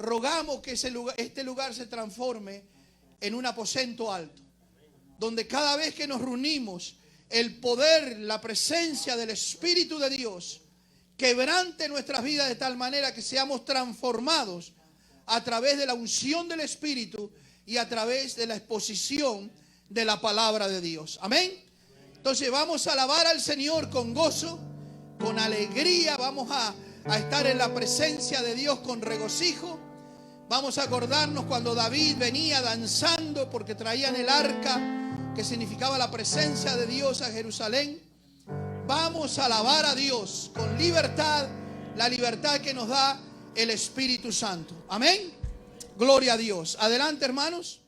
rogamos que este lugar se transforme en un aposento alto, donde cada vez que nos reunimos, el poder, la presencia del Espíritu de Dios quebrante nuestras vidas de tal manera que seamos transformados a través de la unción del Espíritu y a través de la exposición de la palabra de Dios. Amén. Entonces vamos a alabar al Señor con gozo, con alegría. Vamos a estar en la presencia de Dios con regocijo. Vamos a acordarnos cuando David venía danzando porque traían el arca que significaba la presencia de Dios a Jerusalén. Vamos a alabar a Dios con libertad, la libertad que nos da el Espíritu Santo. Amén. Gloria a Dios. Adelante, hermanos.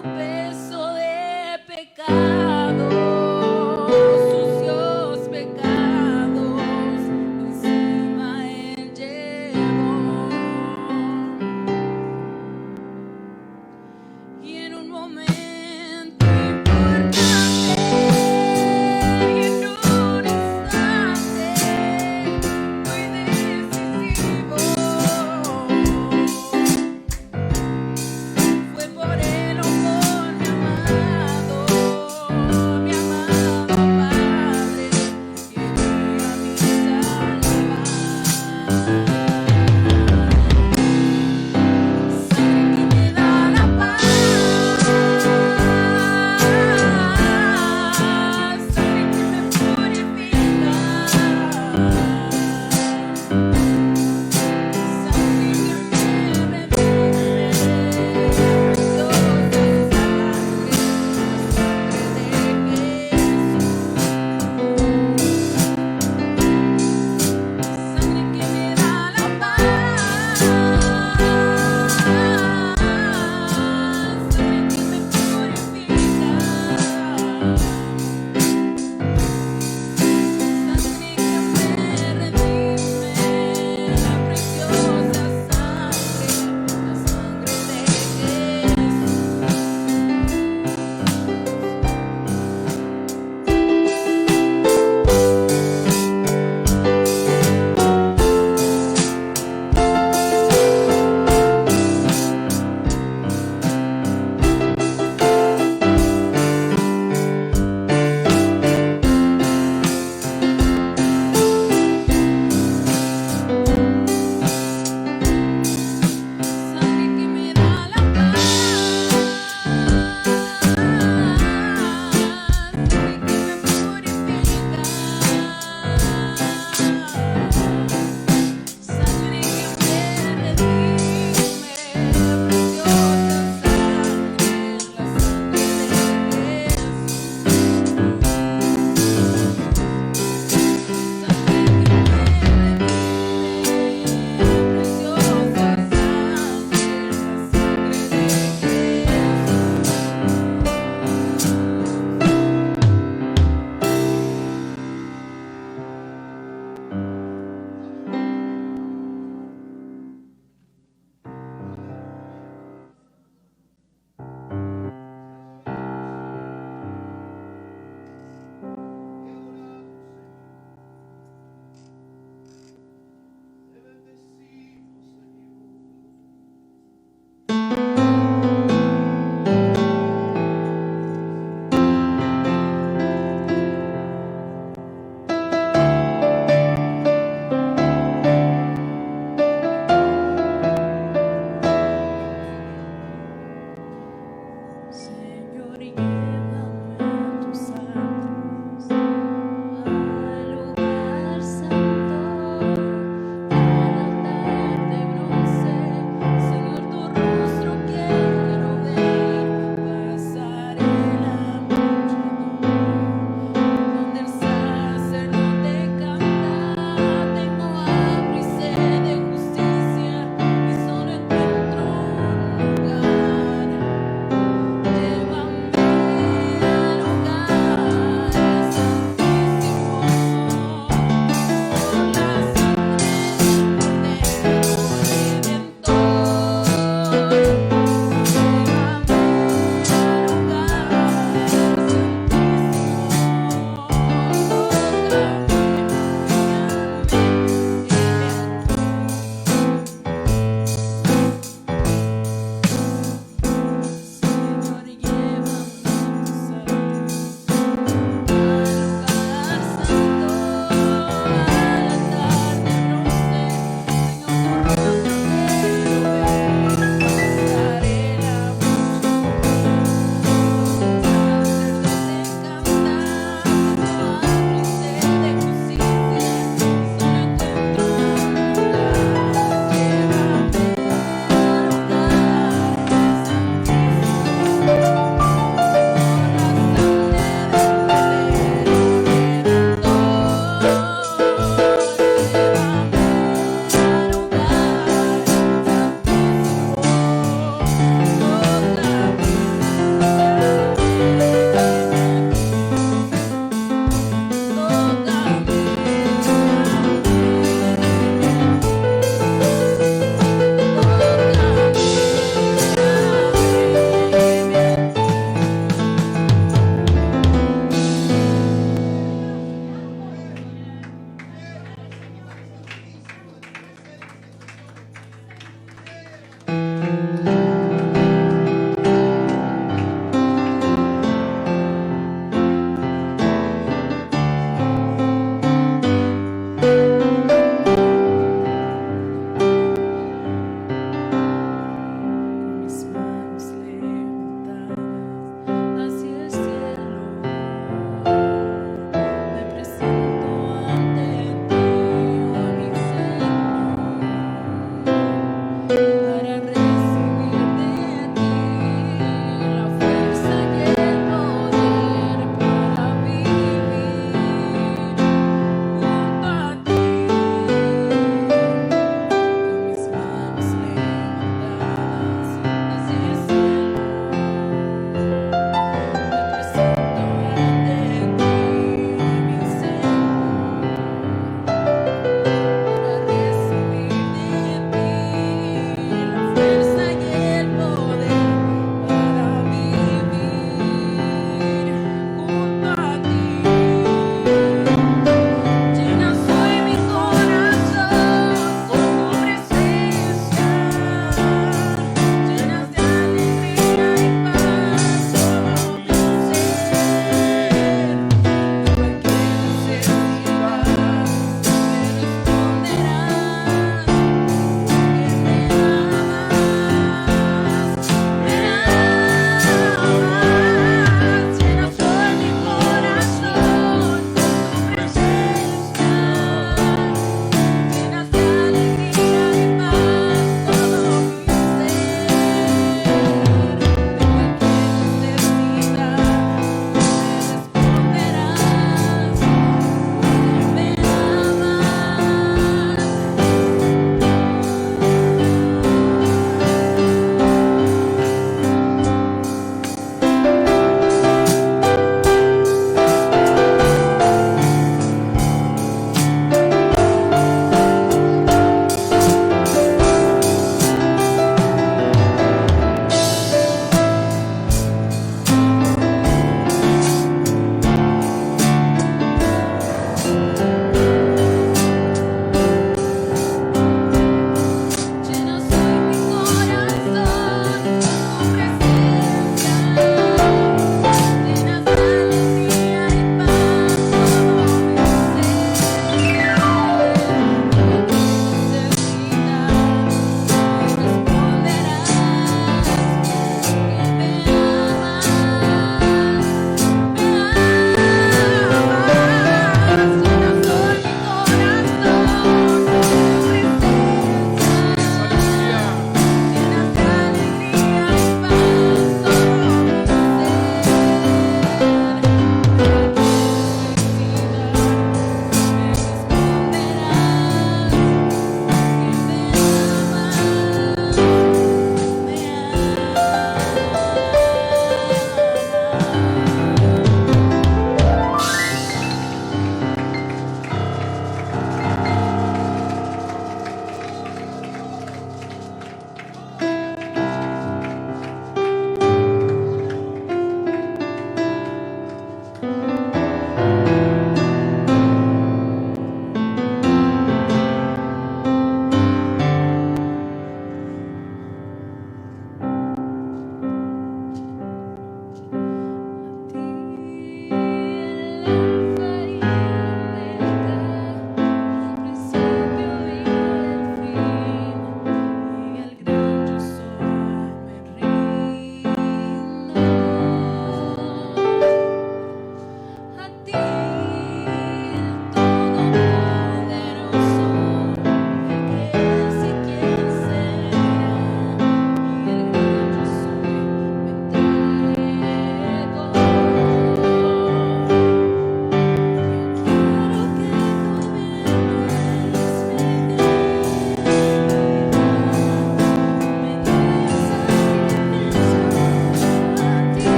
Sangre que me da la paz.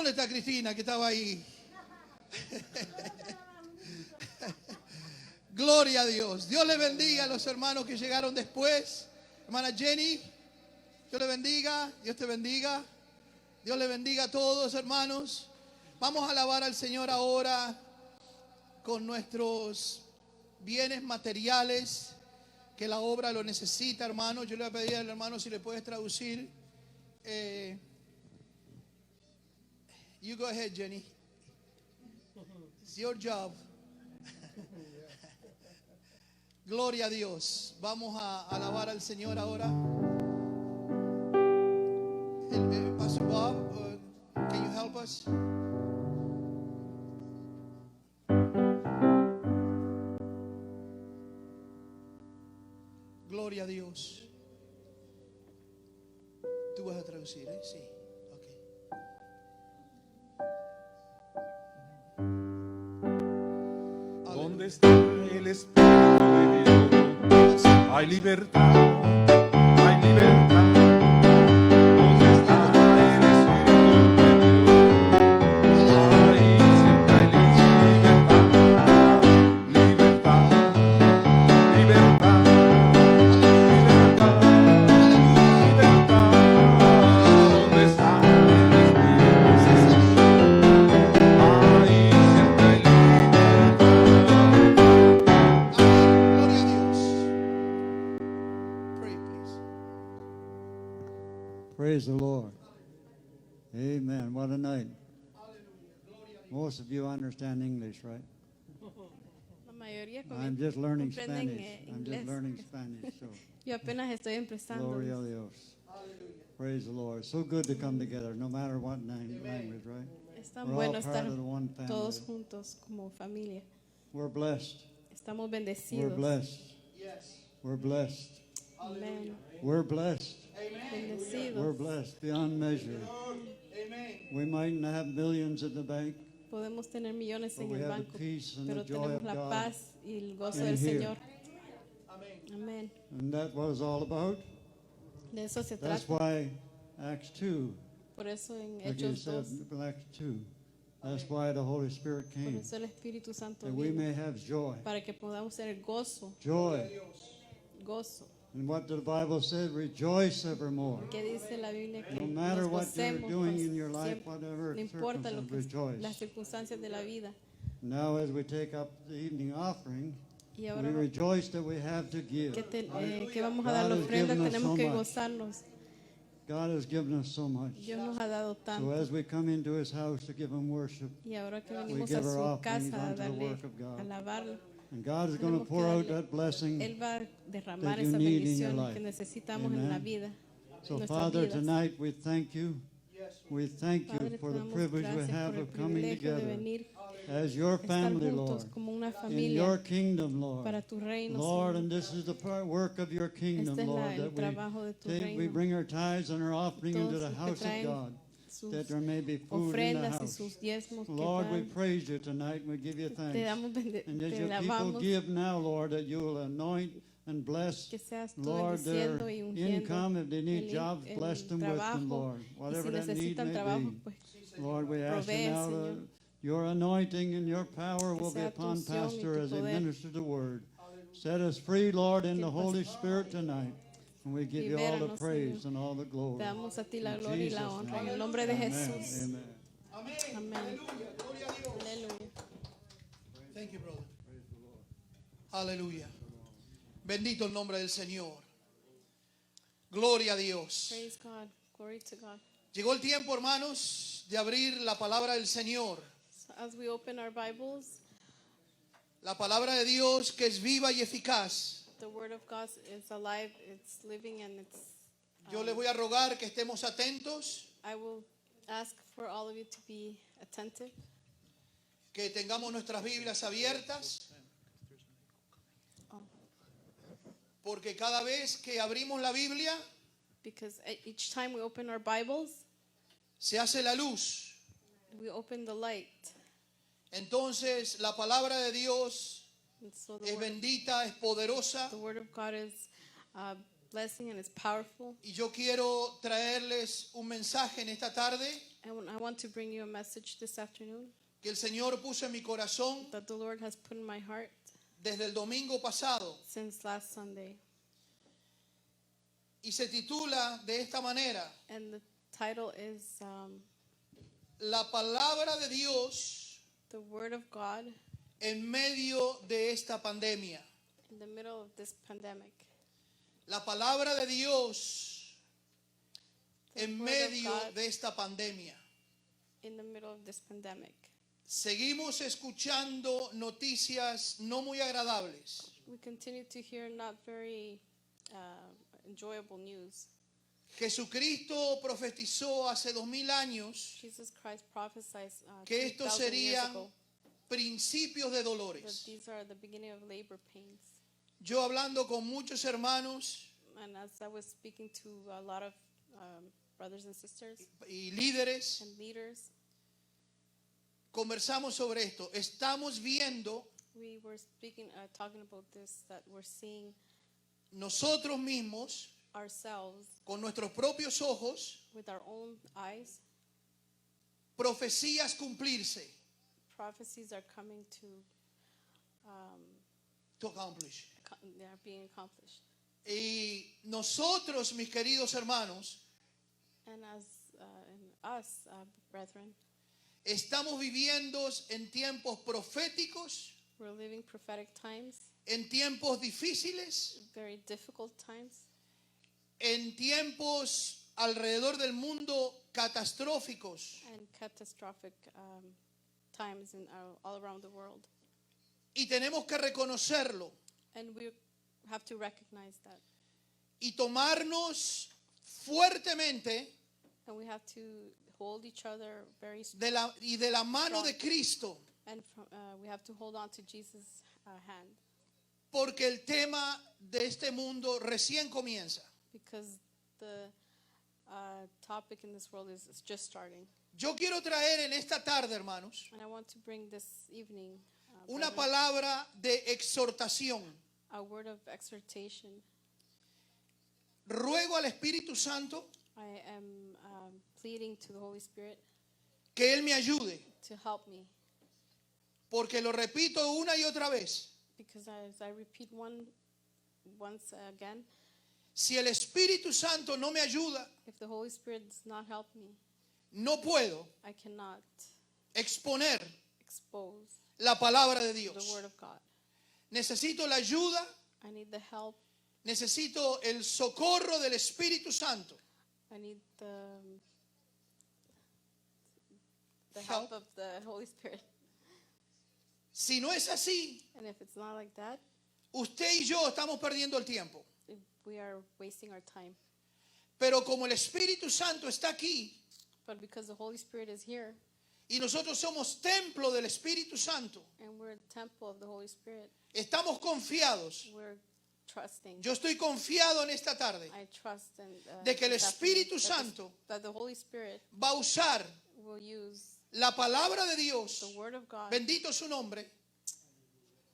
¿Dónde está Cristina que estaba ahí? Gloria a Dios. Dios le bendiga a los hermanos que llegaron después. Hermana Jenny, Dios le bendiga. Dios te bendiga. Dios le bendiga a todos, hermanos. Vamos a alabar al Señor ahora con nuestros bienes materiales, que la obra lo necesita, hermano. Yo le voy a pedir al hermano si le puedes traducir. You go ahead, Jenny. It's your job. Gloria a Dios. Vamos a alabar al Señor ahora. Pastor Bob, can you help us? Gloria a Dios. Tú vas a traducir, ¿eh? Sí. ¿Dónde está el Espíritu de Dios? Hay libertad, hay libertad. ¿Dónde está el Espíritu de Dios? Ahí siempre hay libertad, libertad, libertad, libertad, libertad. ¿Dónde está el Espíritu de Dios? Ahí siempre hay Praise the Lord. Amen. What a night. Most of you understand English, right? La mayoría I'm just learning comprenden Spanish. I'm inglés. just learning Spanish. So, Yo apenas estoy empezando. gloria a Dios. Praise the Lord. So good to come together, no matter what language, right? Es tan We're bueno all part estar of the one family. todos juntos como familia. We're blessed. Estamos We're bendecidos. blessed. We're blessed. Amén. We're blessed. Bendecidos. We're blessed beyond measure. We mightn't have millions in the bank, Podemos tener millones but en we el have the banco, peace and pero the joy tenemos of la God. paz y el gozo in del here. Señor. Amén. And that's what it's all about. De eso se That's trata. why Acts 2, Por eso en like you Hechos said, 2, Acts 2, that's why the Holy Spirit por came, eso el Espíritu Santo that we vino, may have joy. para que podamos tener gozo, Joy. gozo. And what the Bible said, rejoice evermore. Que dice la Biblia que No matter nos what you're gocemos doing con in your life, siempre. whatever No importa lo circumstance, que rejoice. las circunstancias de la vida. Now as we take up the evening offering, Y we ahora rejoice that we have to give. que vamos a dar la God has ofrenda, given us tenemos so que much. gozarnos. God has given us so much. Dios nos ha dado So tanto. as we come into His house to give Him worship, Y ahora que we venimos give a our su offerings casa a unto the darle, work of God. a alabarlo, and God is going to Tenemos que pour out darle- that blessing. Él va a derramar that you esa need in your bendición life. que necesitamos en la Amen. vida. So nuestras Father, vidas. tonight we thank you. We thank you Padre, for te the damos privilege we gracias have por el of coming privilegio de together venir, as your estar family, juntos Lord, como una in familia your kingdom, Lord. para tu reino, Lord, Señor. and this is the work of your kingdom, Este es Lord, el that trabajo de tu we reino. bring our tithes and our offering into Todos the los que house of traen God, sus that there may be food in the ofrendas y house. sus diezmos que Lord, we dan. praise you tonight and we give you Te thanks. damos And as te your people alabamos, give now, Lord, that you will anoint and bless, que seas tú Lord, their bendiciendo y ungiendo income. If they need el- jobs, el bless them with them, trabajo. Lord. Y si Whatever that need necesitan may trabajo, be. pues Lord, we ask you provee, now that Señor. your anointing and your power will be sea tu upon unción y Pastor tu as he poder. ministers the word. Set us free, Lord, in Que the el Holy Spirit tonight. And we give you all the Libéranos, praise Señor. and all the glory. te damos a ti la In gloria y la Jesus' honra. En name. el nombre de Amen. Jesús. Amen. Amén. Amén. Aleluya. Gloria a Dios. Aleluya. Thank you, brother. Aleluya. Bendito el nombre del Señor. Gloria a Dios. Praise God. Glory to God. Llegó el tiempo, hermanos, de abrir la palabra del Señor. So as we open our Bibles, La palabra de Dios que es viva y eficaz. the Word of God is alive, it's living, and it's. Yo les voy a rogar que estemos atentos, I will ask for all of you to be attentive, que tengamos nuestras Biblias abiertas, porque cada vez que abrimos la Biblia, because each time we open our Bibles, se hace la luz. we open the light. Entonces la palabra de Dios And so es bendita, es poderosa the Word of God is blessing and it's powerful. Y yo quiero traerles un mensaje en esta tarde And I want to bring you a message this afternoon que el Señor puso en mi corazón that the Lord has put in my heart desde el domingo pasado. since last Sunday. Y se titula de esta manera: And the title is La palabra de Dios The Word of God en medio de esta pandemia. in the middle of this pandemic. La palabra de Dios The en Word of medio God de esta pandemia. in the middle of this pandemic. Seguimos escuchando noticias no muy agradables. We continue to hear not very enjoyable news. Jesucristo profetizó hace 2000 años Jesus Christ prophesied que estos 2,000 years serían ago principios de that dolores. these are the beginning of labor pains. Yo hablando con muchos hermanos And as I was speaking to a lot of brothers and sisters y líderes, and leaders, conversamos sobre esto. Estamos viendo we were speaking, talking about this, that we're seeing nosotros mismos ourselves con nuestros propios ojos with our own eyes. profecías cumplirse. Prophecies are coming to, To accomplish. they are being accomplished. Y nosotros, mis queridos hermanos, And as and us, brethren, estamos viviendo en tiempos proféticos, we're living prophetic times, en tiempos difíciles, very difficult times, en tiempos alrededor del mundo catastróficos. and catastrophic times all around the world. Y tenemos que reconocerlo And we have to recognize that. y tomarnos fuertemente And we have to hold each other very de la mano de Cristo, and we have to hold on to Jesus' hand, porque el tema de este mundo recién comienza. because the topic in this world is just starting. Yo quiero traer en esta tarde, hermanos, And I want to bring this evening una brethren, palabra de exhortación. a word of exhortation. Ruego al Espíritu Santo I am pleading to the Holy Spirit que Él me ayude, to help me, porque lo repito una y otra vez. because as I repeat once again, Si el Espíritu Santo no me ayuda, if the Holy Spirit does not help me, no puedo I cannot exponer expose la palabra de the Dios. Word of God. Necesito la ayuda, I need the help. necesito el socorro del Espíritu Santo. I need the Help. help of the Holy Spirit. Si no es así, And if it's not like that, usted y yo estamos perdiendo el tiempo. we are wasting our time. Pero como el Espíritu Santo está aquí But because the Holy Spirit is here y nosotros somos templo del Espíritu Santo, and we're the temple of the Holy Spirit, estamos confiados. we're trusting. Yo estoy confiado en esta tarde I trust in, de que el this Espíritu afternoon Santo that the Holy Spirit va a usar will use la palabra de Dios, the Word of God, bendito su nombre,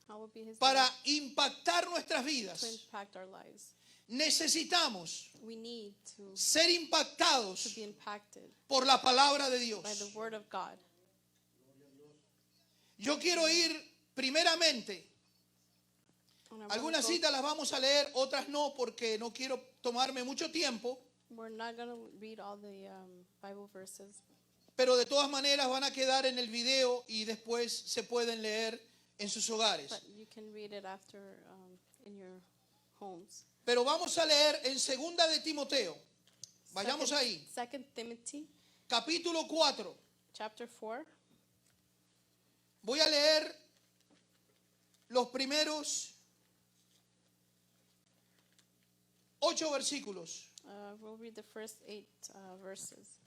will be His para name, impactar nuestras to vidas. impact our lives. Necesitamos We need to ser impactados be impacted por la palabra de by the Dios. Word of God. Yo quiero ir primeramente. And I wanna Algunas go- citas las vamos a leer, otras no, porque no quiero tomarme mucho tiempo. We're not going to read all the Bible verses, Pero de todas maneras van a quedar en el video y después se pueden leer en sus hogares. but you can read it after in your homes. Pero vamos a leer en segunda de Timoteo. Vayamos ahí. 2 Timothy Capítulo 4. chapter 4. Voy a leer los primeros 8 versículos. We'll read the first 8 verses.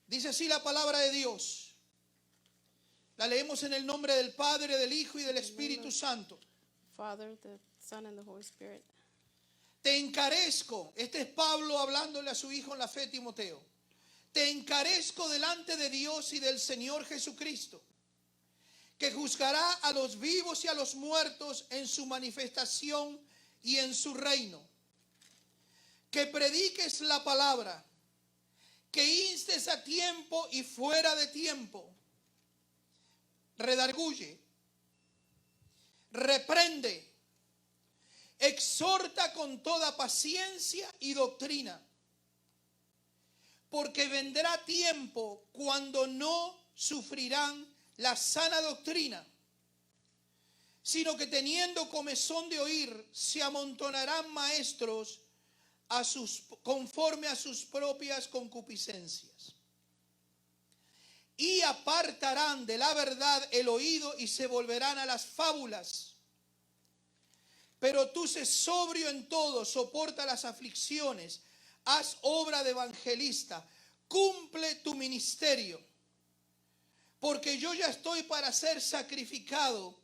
Dice así la palabra de Dios. La leemos en el nombre del Padre, del Hijo y del Espíritu Santo. Father, the Son, and the Holy Spirit. Te encarezco, este es Pablo hablándole a su hijo en la fe, Timoteo. Te encarezco delante de Dios y del Señor Jesucristo, que juzgará a los vivos y a los muertos en su manifestación y en su reino, que prediques la palabra, que instes a tiempo y fuera de tiempo, redarguye, reprende, exhorta con toda paciencia y doctrina, porque vendrá tiempo cuando no sufrirán la sana doctrina, sino que teniendo comezón de oír, se amontonarán maestros conforme a sus propias concupiscencias. Y apartarán de la verdad el oído y se volverán a las fábulas. Pero tú sé sobrio en todo, soporta las aflicciones, haz obra de evangelista, cumple tu ministerio. Porque yo ya estoy para ser sacrificado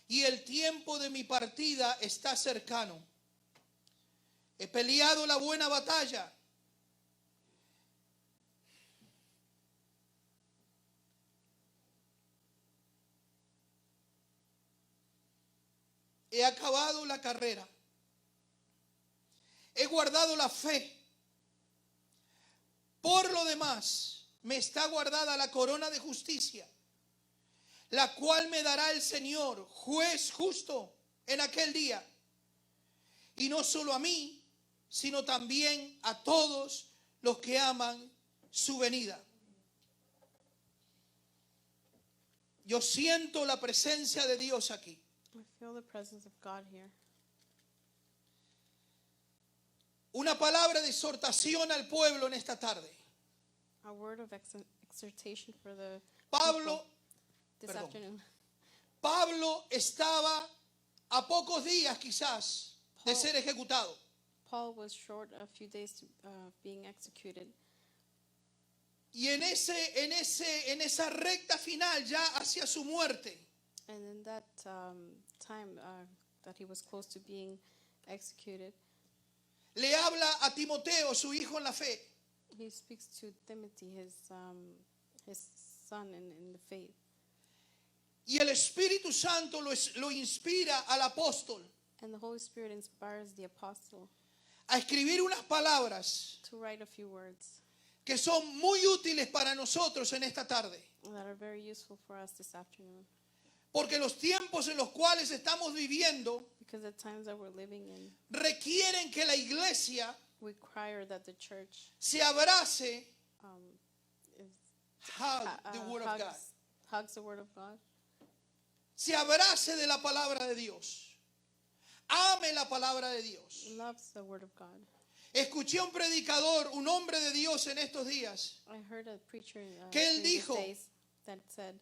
y el tiempo de mi partida está cercano. He peleado la buena batalla. He acabado la carrera. He guardado la fe. Por lo demás, me está guardada la corona de justicia, la cual me dará el Señor, juez justo, en aquel día. Y no solo a mí, sino también a todos los que aman su venida. Yo siento la presencia de Dios aquí. I feel the presence of God here. Una palabra de exhortación al pueblo en esta tarde. A word of exhortation for the Pablo, people this perdón. afternoon. Pablo estaba a pocos días quizás de Paul- ser ejecutado. Paul was short a few days to being executed. Y en esa recta final, ya hacia su muerte, And in that time that he was close to being executed, le habla a Timoteo, su hijo en la fe. he speaks to Timothy, his son in the faith. Y el Espíritu Santo lo inspira al apóstol And the Holy Spirit inspires the apostle a escribir unas palabras to write a few words que son muy útiles para nosotros en esta tarde. that are very useful for us this afternoon. Porque los tiempos en los cuales estamos viviendo Because the times that we're living in requieren que la iglesia require that the church se abrace, is, hug the word of God, hugs the word of God, se abrace de la palabra de Dios, ame la palabra de Dios. loves the word of God. Escuché a un predicador, un hombre de Dios en estos días. I heard a preacher Que él in these dijo, days that said,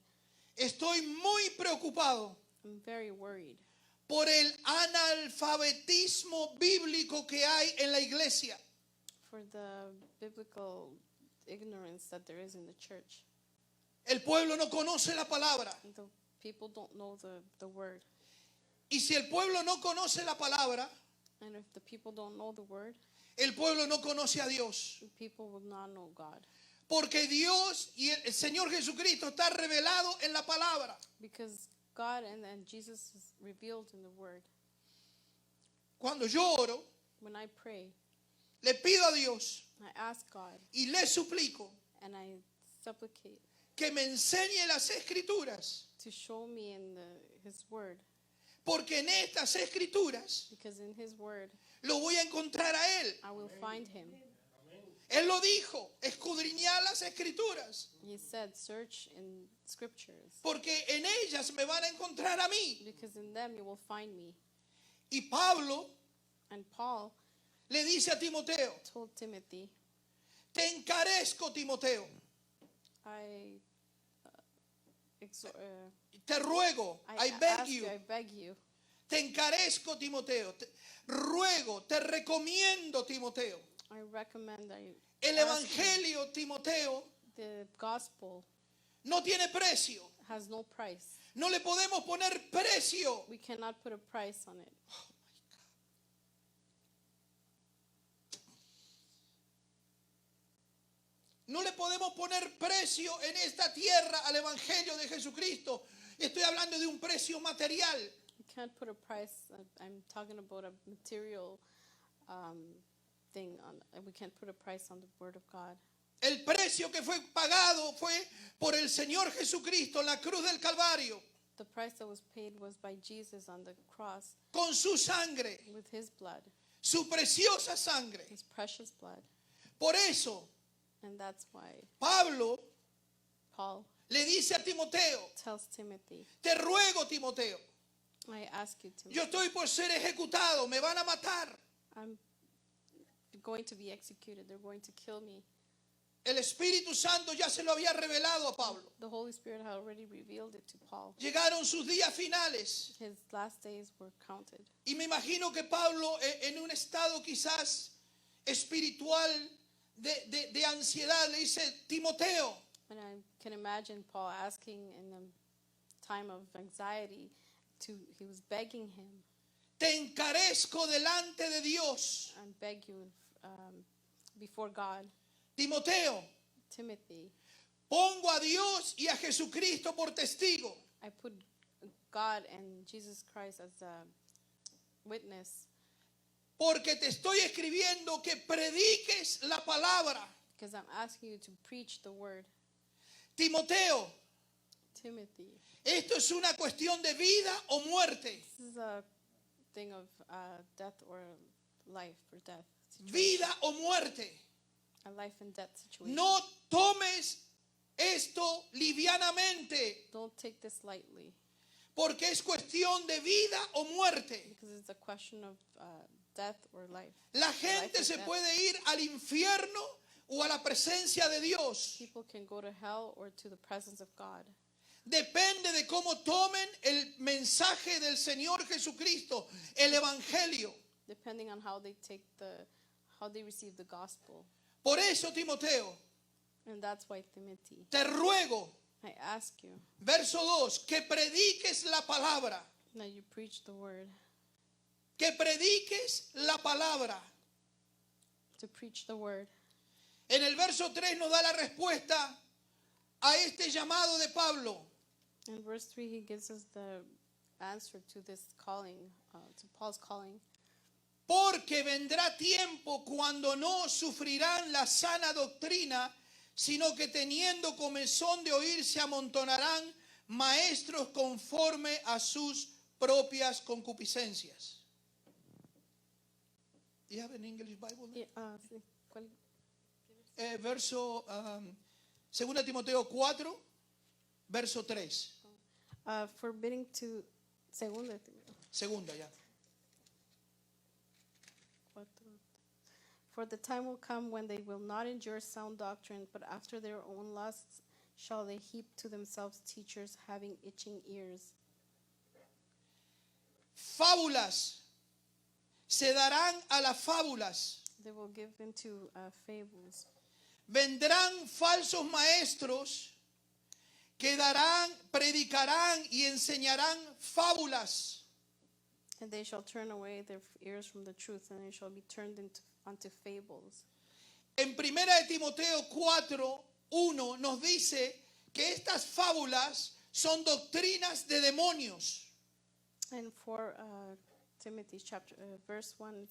Estoy muy preocupado I'm very worried por el analfabetismo bíblico que hay en la iglesia. for the biblical ignorance that there is in the church. El pueblo no conoce la palabra. The people don't know the word. Y si el pueblo no conoce la palabra, And if the people don't know the word, el pueblo no conoce a Dios. the people will not know God. Porque Dios y el Señor Jesucristo está revelado en la palabra. Because God and Jesus is revealed in the word. Cuando yo oro, When I pray, le pido a Dios I ask God y le suplico and I supplicate que me enseñe las escrituras. to show me in His word. Porque en estas escrituras Because in His word, lo voy a encontrar a Él. I will find Him. Él lo dijo, escudriñar las escrituras. He said, search in scriptures. Porque en ellas me van a encontrar a mí. Because in them you will find me. Y Pablo And Paul le dice a Timoteo, told Timothy, te encarezco, Timoteo, te ruego, I beg ask you, you, I beg you, te encarezco, Timoteo, te ruego, te recomiendo, Timoteo, I recommend that you el ask you. evangelio, Timoteo, The gospel no tiene precio. has no price. No le podemos poner precio. We cannot put a price on it. No le podemos poner precio en esta tierra al evangelio de Jesucristo. Estoy hablando de un precio material. We can't put a price. I'm talking about a material thing. We can't put a price on the Word of God. El precio que fue pagado fue por el Señor Jesucristo en la cruz del Calvario, The price that was paid was by Jesus on the cross con su sangre, with His blood, su preciosa sangre. His precious blood. Por eso, And that's why Pablo Paul le dice a Timoteo, tells Timothy, te ruego, Timoteo, I ask you, Timothy, yo estoy por ser ejecutado, me van a matar. I'm going to be executed. They're going to kill me. El Espíritu Santo ya se lo había revelado a Pablo. The Holy Spirit had already revealed it to Paul. Llegaron sus días finales His last days were counted. y me imagino que Pablo en un estado quizás espiritual de ansiedad le dice, Timoteo, And I can imagine Paul asking in a time of anxiety, he was begging him, te encarezco delante de Dios. I beg you before God, Timoteo, Timothy, pongo a Dios y a Jesucristo por testigo I put God and Jesus Christ as a witness, porque te estoy escribiendo que prediques la palabra. because I'm asking you to preach the word. Timoteo, Timothy, esto es una cuestión de vida o muerte. this is a thing of death or life or death situation. Vida o muerte. A life and death situation. No tomes esto livianamente, Don't take this lightly, porque es cuestión de vida o muerte. because it's a question of death or life. La gente se puede ir al infierno o a la presencia de Dios. People can go to hell or to the presence of God. Depende de cómo tomen el mensaje del Señor Jesucristo, el Evangelio. Depending on how they receive the gospel. Por eso, Timoteo, And that's why, Timothy, te ruego, I ask you verso 2, que prediques la palabra. that you preach the word, Que prediques la palabra. to preach the word. En el verso 3 nos da la respuesta a este llamado de Pablo. In verse 3, he gives us the answer to this calling, to Paul's calling. Porque vendrá tiempo cuando no sufrirán la sana doctrina, sino que teniendo comezón de oír se amontonarán maestros conforme a sus propias concupiscencias. Do you have an English Bible? Yeah, sí, ¿cuál? Verso 2 Timoteo 4, verso 3. Forbidding to, segunda, Segunda ya. 4. For the time will come when they will not endure sound doctrine, but after their own lusts shall they heap to themselves teachers having itching ears. Fábulas. Se darán a las fábulas. They will give into fables. Vendrán falsos maestros que predicarán y enseñarán fábulas. And they shall turn away their ears from the truth, and they shall be turned unto fables. En 1 de Timoteo 4:1 nos dice que estas fábulas son doctrinas de demonios. And for Timothy chapter verse 1,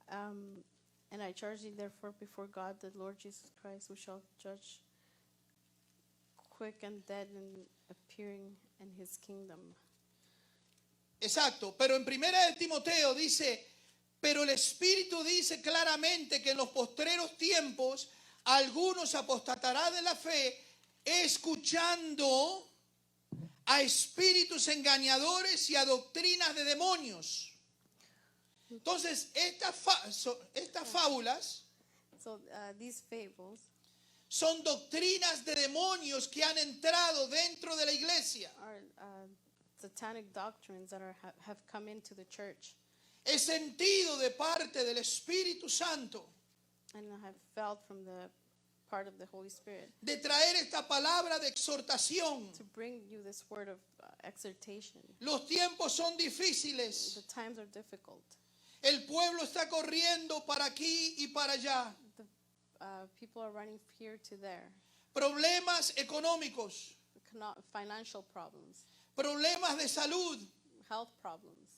and I charge thee therefore before God, the Lord Jesus Christ, who shall judge quick and dead and appearing in his kingdom. Exacto, pero en 1 de Timoteo dice, pero el Espíritu dice claramente que en los postreros tiempos algunos apostatarán de la fe, escuchando a espíritus engañadores y a doctrinas de demonios. Entonces, estas fábulas So these fables son doctrinas de demonios que han entrado dentro de la iglesia. are satanic doctrines that have come into the church Es sentido de parte del Espíritu Santo and have felt from the part of the Holy Spirit de traer esta palabra de exhortación. to bring you this word of exhortation. Los tiempos son difíciles. The times are difficult. El pueblo está corriendo para aquí y para allá. The people are running here to there. Problemas económicos, Financial problems, problemas de salud, health problems,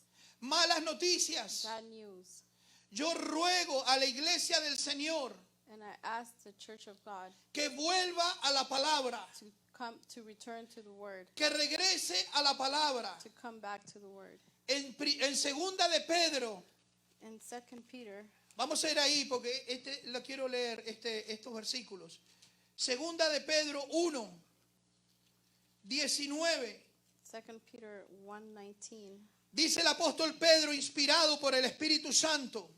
malas noticias. bad news. Yo ruego a la iglesia del Señor And I ask the church of God que vuelva a la palabra, to return to the word, que regrese a la palabra. to come back to the word. En segunda de Pedro, In 2 Peter, vamos a ir ahí porque lo quiero leer, estos versículos. Segunda de Pedro 1, 19. 2 Peter 1:19, Dice el apóstol Pedro, inspirado por el Espíritu Santo.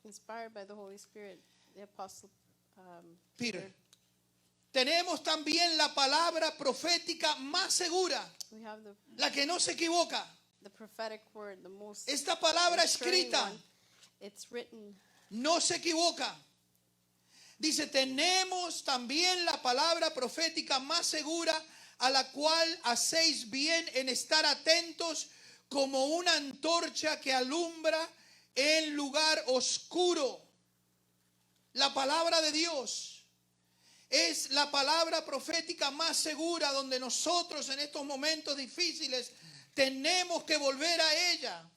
inspired by the Holy Spirit, the apostle Peter. Tenemos también la palabra profética más segura, We have la que no se equivoca. the prophetic word, the most Esta palabra ensuring escrita one. It's written. no se equivoca. Dice, tenemos también la palabra profética más segura, a la cual hacéis bien en estar atentos como una antorcha que alumbra en lugar oscuro. La palabra de Dios es la palabra profética más segura, donde nosotros en estos momentos difíciles tenemos que volver a ella.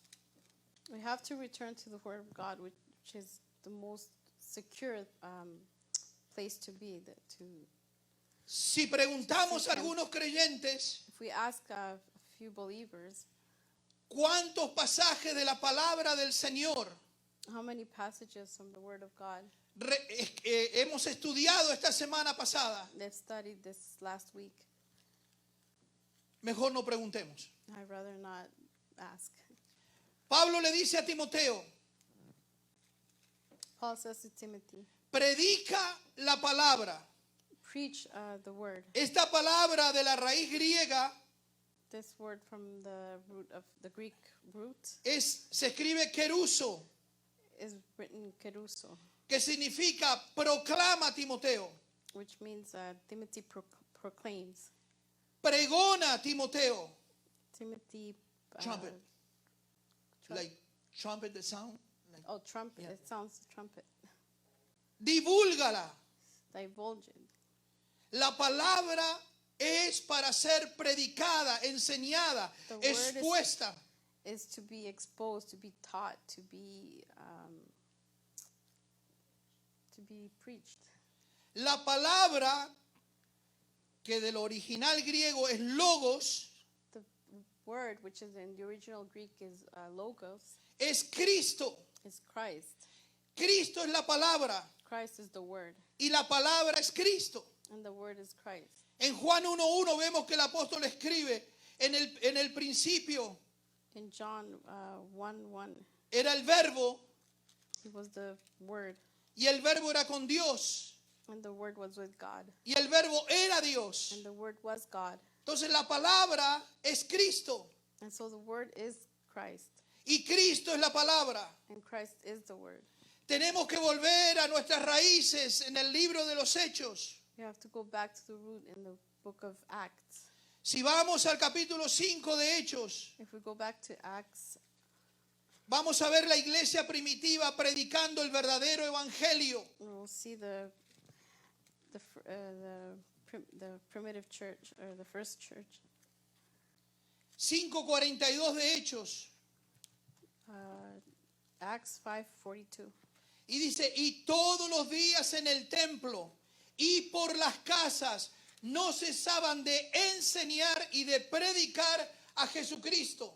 We have to return to the word of God, which is the most secure place to be. Si preguntamos a algunos creyentes If we ask a few believers, cuántos pasajes de la palabra del Señor how many passages from the word of God hemos estudiado esta semana pasada, they've studied this last week, mejor no preguntemos. I'd rather not ask. Pablo le dice a Timoteo, Paul says to Timothy, predica la palabra. preach the word. Esta palabra de la raíz griega This word from the root of the Greek root se escribe keruso, is written keruso, que significa proclama, Timoteo, which means Timothy proclaims. pregona, Timoteo, Timothy trumpet, trump- like trumpet the sound, like, oh, trumpet. Yeah. It sounds trumpet. divúlgala. Divulge it. La palabra es para ser predicada, enseñada, The word is- expuesta. Is to be exposed, to be taught, to be preached. La palabra, que del original griego es logos, The word, which is in the original Greek, is logos, es Cristo. is Christ. Cristo es la palabra Christ is the word, y la palabra es Cristo. and the word is Christ. En Juan 1:1 vemos que el apóstol escribe, en el principio In John 1:1, era el verbo he was the word, y el verbo era con Dios and the word was with God, y el verbo era Dios. and the word was God. Entonces la palabra es Cristo And so the word is Christ, y Cristo es la palabra. and Christ is the word. Tenemos que volver a nuestras raíces en el libro de los Hechos. You have to go back to the root in the book of Acts. Si vamos al capítulo 5 de Hechos, If we go back to Acts, vamos a ver la iglesia primitiva predicando el verdadero evangelio. we'll see the primitive church, or the first church. 5:42 de Hechos. Acts 5:42. Y dice, y todos los días en el templo y por las casas no cesaban de enseñar y de predicar a Jesucristo.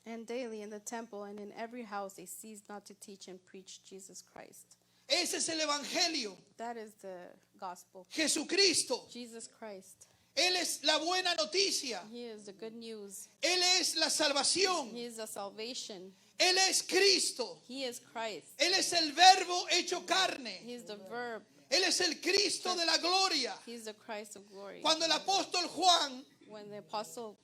And daily in the temple and in every house they ceased not to teach and preach Jesus Christ. Ese es el evangelio. That is the gospel. Jesucristo. Jesus Christ. Él es la buena noticia. He is the good news. Él es la salvación. He is the salvation. Él es Cristo. He is Christ. Él es el verbo hecho carne. He is the verb. Él es el Cristo de la gloria. He is the Christ of glory. Cuando el apóstol Juan When the apostle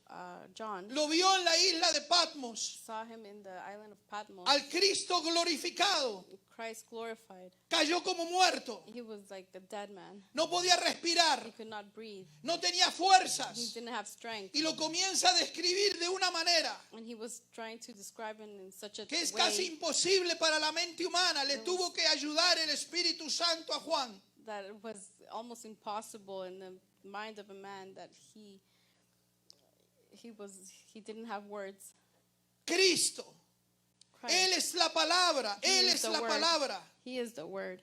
John lo vio en la isla de Patmos, saw him in the island of Patmos, al Cristo glorificado, Christ glorified, cayó como muerto. he was like a dead man. No podía respirar, He could not breathe. no tenía He fuerzas. didn't have strength. Y lo comienza a describir de una manera And he was trying to describe him in such a que es casi way imposible para la mente humana. Le tuvo que ayudar el Espíritu Santo a Juan. that it was almost impossible in the mind of a man that he didn't have words. Cristo. Christ. Él es la palabra. He Él is es the la word. palabra. He is the word.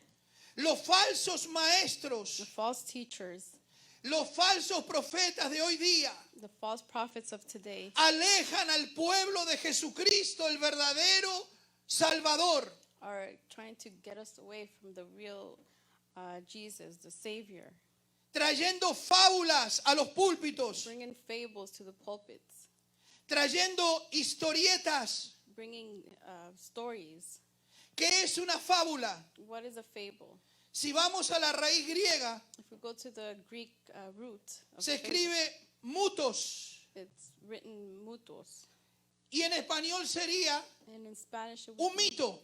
Los falsos The maestros, false teachers, los falsos profetas de hoy día the false prophets of today alejan al pueblo de Jesucristo, el verdadero Salvador. are trying to get us away from the real Jesus, the Savior, Trayendo fábulas a los púlpitos, bringing fables to the pulpits, trayendo historietas. bringing stories. ¿Qué es una fábula? What is a fable? Si vamos a la raíz griega, If we go to the Greek root of se fable, escribe mutos it's written mutos, y en español sería and in Spanish it un would be mito.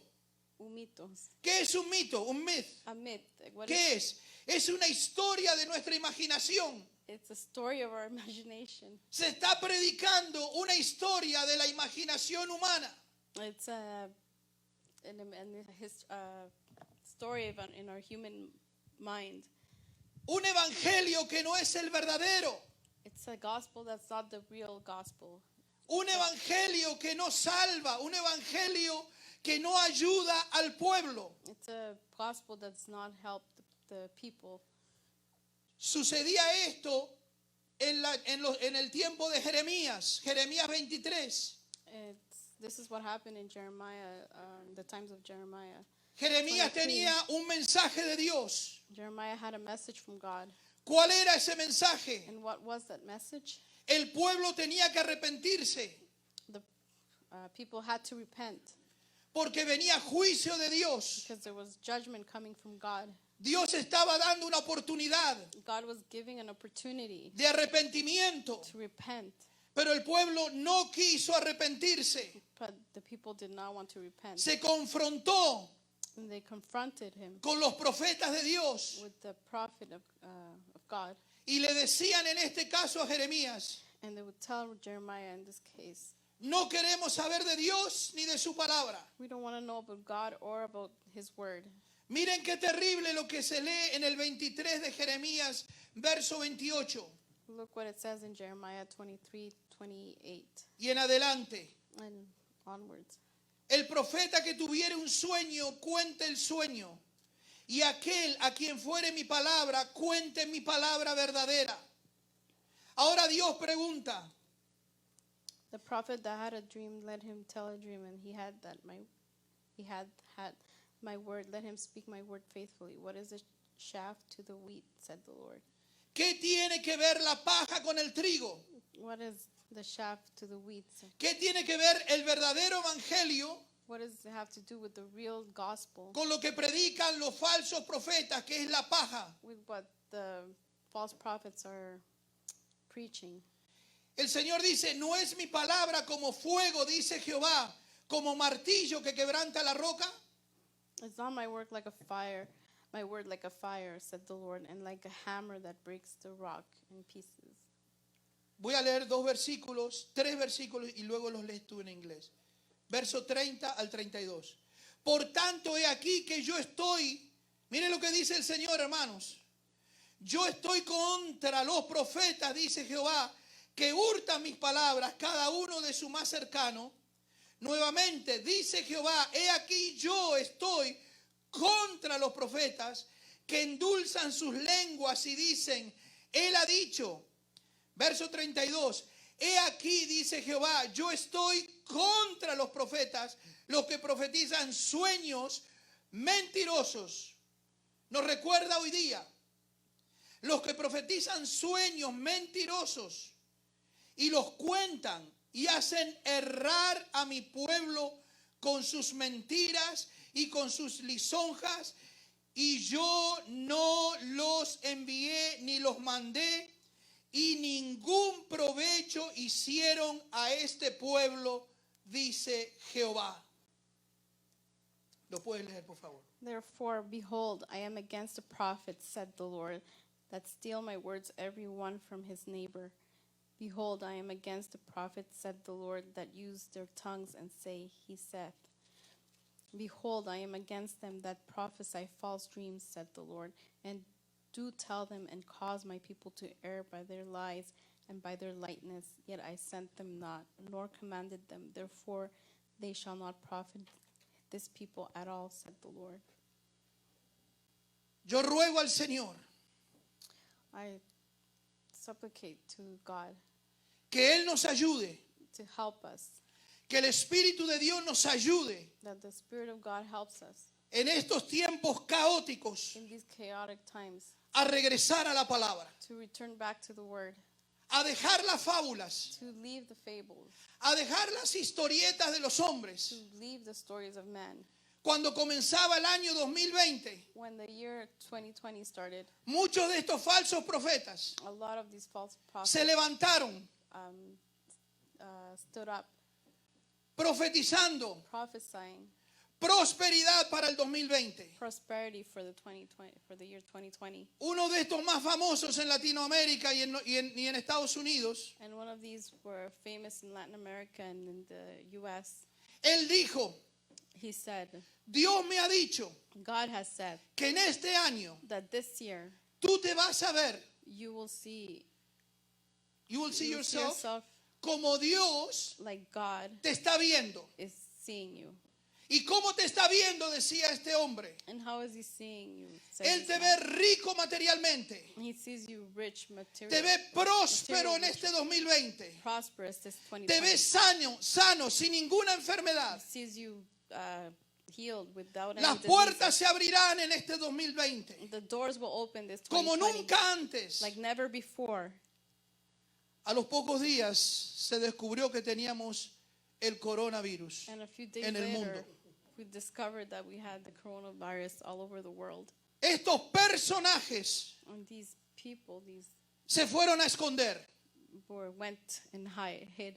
mitos. ¿Qué es un mito? Un myth. A myth. What ¿Qué is, es? Es una historia de nuestra imaginación. it's a story of our imagination. Se está predicando una historia de la imaginación humana. It's a story of in our human mind. Un evangelio que no es el verdadero. It's a gospel that's not the real gospel. Un evangelio que no salva. Un evangelio que no ayuda al pueblo. It's a gospel that's not helped the people. Sucedía esto en el tiempo de Jeremías. Jeremías 23. This is what happened in Jeremiah, the times of Jeremiah. Jeremías 23. tenía un mensaje de Dios. Jeremiah had a message from God. ¿Cuál era ese mensaje? And what was that message? El pueblo tenía que arrepentirse The people had to repent porque venía juicio de Dios. because there was judgment coming from God. Dios estaba dando una oportunidad God was giving an opportunity de arrepentimiento, to repent, pero el pueblo no quiso arrepentirse. but the people did not want to repent. Se confrontó And they confronted him con los profetas de Dios with the prophet of God. y le decían en este caso a Jeremías: And they would tell Jeremiah in this case, no queremos saber de Dios ni de su palabra. we don't want to know about God or about his word. Miren qué terrible lo que se lee en el 23 de Jeremías, verso 28 Look what it says in Jeremiah 23:28 y en adelante. and onwards. El profeta que tuviere un sueño, cuente el sueño. Y aquel a quien fuere mi palabra, cuente mi palabra verdadera. Ahora Dios pregunta: The prophet that had a dream, let him tell a dream, and he had my word. Let him speak my word faithfully. What is the shaft to the wheat? Said the Lord. ¿qué tiene que ver la paja con el trigo? What is the shaft to the wheat? ¿Qué tiene que ver el verdadero evangelio What does it have to do with the real gospel? con lo que predican los falsos profetas, que es la paja? With what the false prophets are preaching? El Señor dice: no es mi palabra como fuego, dice Jehová, como martillo que quebranta la roca. It's not my word like a fire, my word like a fire, said the Lord, and like a hammer that breaks the rock in pieces. Voy a leer 3 versículos y luego los lees tú en inglés. Verso 30 al 32. Por tanto, he aquí que yo estoy, miren lo que dice el Señor, hermanos. Yo estoy contra los profetas, dice Jehová, que hurtan mis palabras, cada uno de su más cercano. Nuevamente, dice Jehová, he aquí yo estoy contra los profetas que endulzan sus lenguas y dicen: Él ha dicho. Verso 32. He aquí, dice Jehová, yo estoy contra los profetas, los que profetizan sueños mentirosos. Nos recuerda hoy día, los que profetizan sueños mentirosos y los cuentan y hacen errar a mi pueblo con sus mentiras y con sus lisonjas, y yo no los envié ni los mandé, y ningún provecho hicieron a este pueblo, dice Jehová. ¿Lo puedes leer, por favor? Therefore, behold, I am against the prophets, said the Lord, that steal my words every one from his neighbor. Behold, I am against the prophets, said the Lord, that use their tongues and say, He saith. Behold, I am against them that prophesy false dreams, said the Lord, and do tell them and cause my people to err by their lies, and by their lightness, yet I sent them not, nor commanded them. Therefore, they shall not profit this people at all, said the Lord. Yo ruego al Señor I supplicate to God que Él nos ayude, to help us, que el Espíritu de Dios nos ayude that the Spirit of God helps us en estos tiempos caóticos in these chaotic times a regresar a la palabra, to return back to the Word, a dejar las fábulas, to leave the fables, a dejar las historietas de los to hombres. leave the stories of men. Cuando comenzaba el año 2020, When the year 2020 started, muchos de estos falsos profetas a lot of these false prophets se levantaron stood up profetizando prophesying prosperidad para el 2020. prosperity for the year 2020. Uno de estos más famosos en Latinoamérica y en Estados Unidos, And one of these were famous in Latin America and in the US. él dijo, He said, Dios me ha dicho God has said que en este año that this year tú te vas a ver, you will see yourself como Dios like God te está viendo. is seeing you. ¿Y cómo te está viendo? Decía este hombre. And how is he seeing you? Says Él this te man. ve rico materialmente, He sees you rich, te material, ve próspero en material este 2020, prosperous this te 2020. ve sano, sin ninguna enfermedad. He sees you healed without any Las disease. puertas se abrirán en este 2020 The doors will open this como 2020 nunca antes. like never before. A los pocos días se descubrió que teníamos el coronavirus And a few days en el later, mundo. we discovered that we had the coronavirus all over the world. Estos personajes And these people, these se fueron a esconder. went and hid.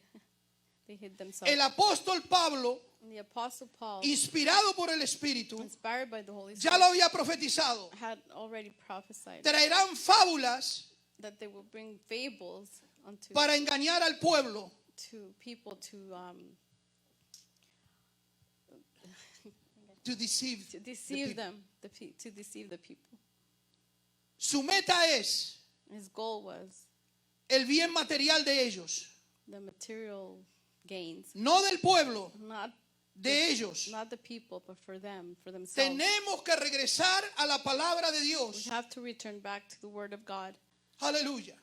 They hid themselves. El apóstol Pablo, And the Apostle Paul, inspirado por el Espíritu, inspired by the Holy ya Spirit, lo había profetizado. had already prophesied Traerán fábulas that they will bring fables unto para engañar al pueblo. to people to To deceive them, to deceive the people. Su meta es His goal was el bien material de ellos, the material gains, no del pueblo, not de ellos. not the people, but for them, for themselves. Tenemos que regresar a la palabra de We Dios. have to return back to the Word of God. Aleluya.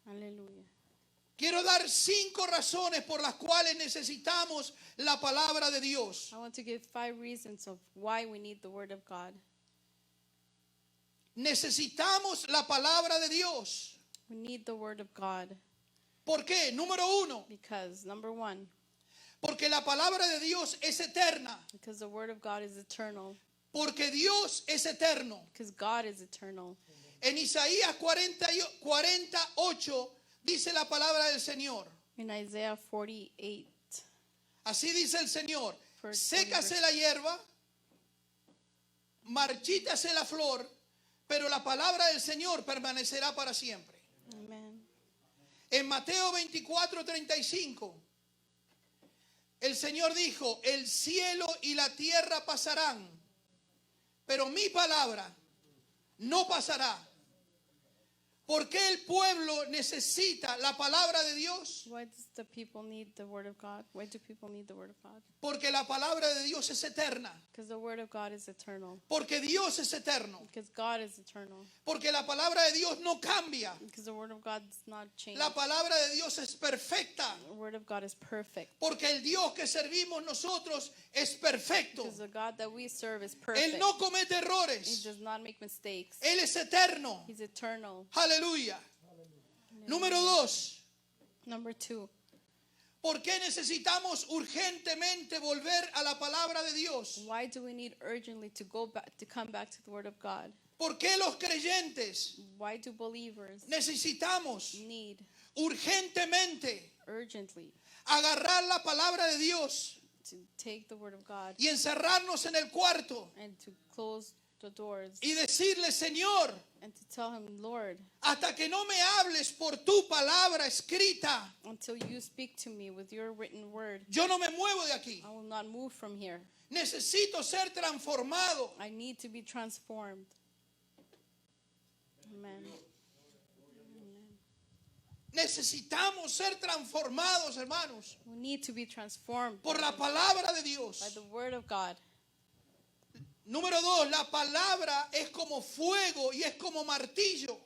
Hallelujah. Quiero dar 5 razones por las cuales necesitamos la palabra de Dios. I want to give 5 reasons of why we need the Word of God. Necesitamos la palabra de Dios. We need the Word of God ¿Por qué? Número 1, because, number 1, porque la palabra de Dios es eterna. because the Word of God is eternal, Porque Dios es eterno. because God is eternal. En Isaías 48 dice la palabra del Señor. In Isaiah 48, Así dice el Señor. Verse Sécase la hierba, marchítase la flor, pero la palabra del Señor permanecerá para siempre. amen. En Mateo 24:35, el Señor dijo, el cielo y la tierra pasarán, pero mi palabra no pasará. ¿Por qué el pueblo necesita la palabra de Dios? Why does the people need the Word of God? Why do people need the Word of God? Porque la palabra de Dios es eterna. Because the Word of God is eternal. Porque Dios es eterno. Because God is eternal. Porque la palabra de Dios no cambia. Because the Word of God does not change. La palabra de Dios es perfecta. The Word of God is perfect. Porque el Dios que servimos nosotros es perfecto. Because the God that we serve is perfect. Él no comete He errores. does not make mistakes. Él es eterno. He's eternal. Aleluya. Número 2. Number 2, ¿Por qué necesitamos urgentemente volver a la palabra de Dios? why do we need urgently to go back, to come back to the Word of God? ¿Por qué los creyentes Why do believers necesitamos need urgentemente urgently agarrar la palabra de Dios to take the Word of God y encerrarnos en el cuarto and to close the doors y decirle, Señor, and to tell Him, Lord, hasta que no me hables por tu palabra escrita, until you speak to me with your written word, yo no me muevo de aquí. I will not move from here. Necesito ser transformado. I need to be transformed. Amen. Necesitamos ser transformados, hermanos, We need to be transformed por la palabra de Dios. by the word of God. Número 2, la palabra es como fuego y es como martillo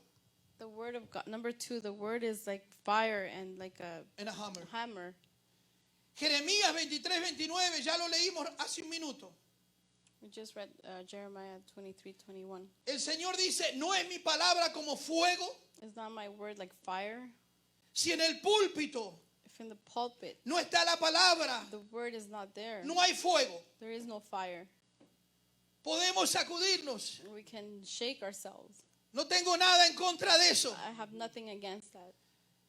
The word of God. Number 2, the word is like fire and like a en a hammer. hammer. Jeremías 23:29, ya lo leímos hace un minuto. We just read Jeremiah 23:21. El Señor dice, no es mi palabra como fuego. Is not my word like fire? Si en el púlpito If in the pulpit no está la palabra, the word is not there, no hay fuego. there is no fire. Podemos sacudirnos. We can shake ourselves. No tengo nada en contra de eso. I have nothing against that,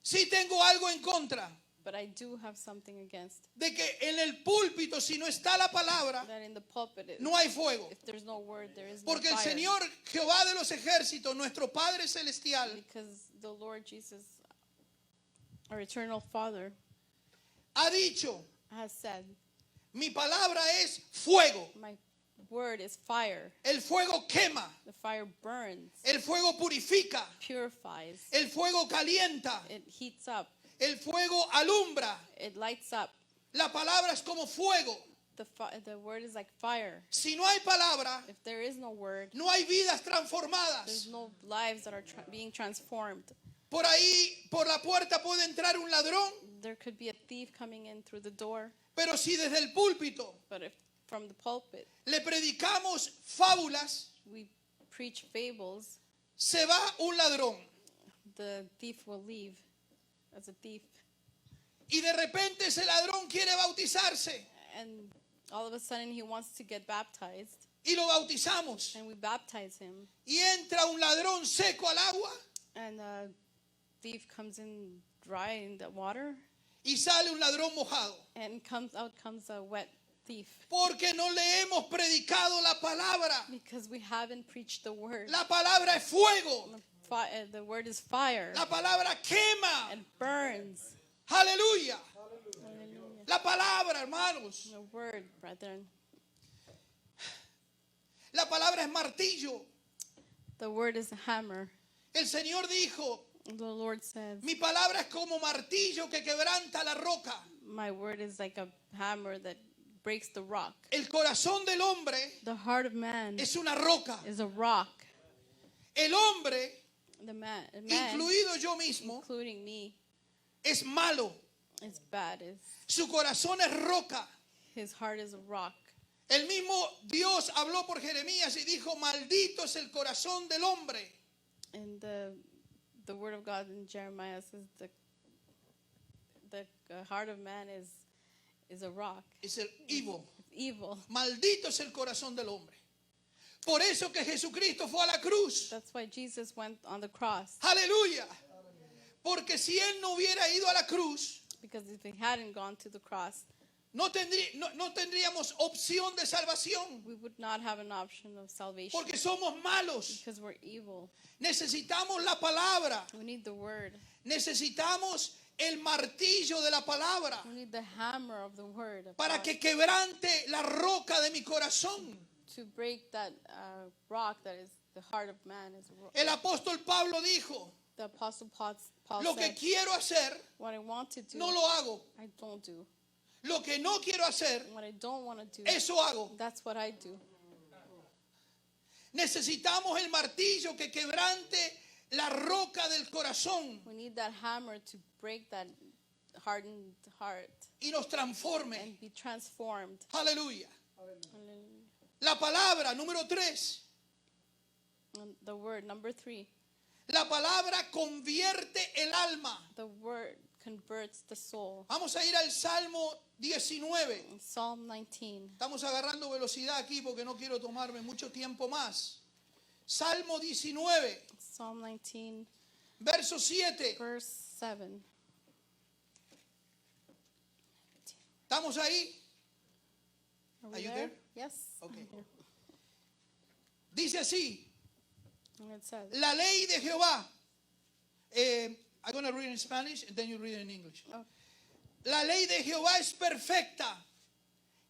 Sí tengo algo en contra but I do have something against de que en el púlpito, si no está la palabra, that. In the pulpit, no hay fuego. if there's no word, there is no Porque el fire. Señor Jehová de los ejércitos, nuestro Padre Celestial, Because the Lord Jesus, our eternal Father, ha dicho, has said, mi palabra es fuego. my word is fire. El fuego quema, The fire burns, el fuego purifica, purifies, el fuego calienta, it heats up, el fuego alumbra. it lights up. La palabra es como fuego. The word is like fire. Si no hay palabra, If there is no word, no hay vidas there's transformadas. no lives that are being transformed. Por ahí, por la puerta puede entrar un ladrón, There could be a thief coming in through the door, pero si desde el púlpito but if from the pulpit le predicamos fábulas, we preach fables, se va un ladrón. the thief will leave as a thief. Y de repente ese ladrón quiere bautizarse And all of a sudden he wants to get baptized, y lo bautizamos. and we baptize him, Y entra un ladrón seco al agua and a thief comes in dry in the water, y sale un ladrón mojado. and comes a wet thief. Porque no le hemos predicado la palabra. Because we haven't preached the word. La palabra es fuego. The word is fire. La palabra quema. It burns. Aleluya. Hallelujah. La palabra, hermanos. The word, brethren. La palabra es martillo. The word is a hammer. El Señor dijo, The Lord says, mi palabra es como martillo que quebranta la roca. my word is like a hammer that breaks the rock. El corazón del hombre The heart of man es una roca. is a rock. El hombre, The man incluido yo mismo, including me, es malo. is bad. Su corazón es roca. His heart is a rock. El mismo Dios habló por Jeremías y dijo, maldito es el corazón del hombre. And the word of God in Jeremiah says the heart of man is a rock. Es el evil. It's evil. Maldito es el corazón del hombre. Por eso que Jesucristo fue a la cruz. That's why Jesus went on the cross. Aleluya. Porque si él no hubiera ido a la cruz, Because if he hadn't gone to the cross, no tendríamos opción de salvación. we would not have an option of salvation. Porque somos malos. Because we're evil. Necesitamos la palabra. We need the word. Necesitamos el martillo de la palabra We need the hammer of the word of para God que quebrante la roca de mi corazón. to break that rock that is the heart of man. El apóstol Pablo dijo, The apostle Paul lo que said, quiero hacer, what I want to do, no lo hago. I don't do. Lo que no quiero hacer, What I don't want to do, eso hago. that's what I do. Necesitamos el martillo que quebrante la roca del corazón We need that hammer to break that hardened heart y nos transforme. and be transformed. Aleluya. Hallelujah. La palabra, número 3. And the word, number 3, La palabra convierte el alma. the word converts the soul. Vamos a ir al Salmo 19. In Psalm 19. Estamos agarrando velocidad aquí porque no quiero tomarme mucho tiempo más. Salmo 19, Psalm 19, verso 7. verse 7. ¿Estamos ahí? Are Are we you there? there? Yes. Okay. I'm here. Dice así, And it says, la ley de Jehová. I'm going to read in Spanish and then you read it in English. oh, La ley de Jehová es perfecta,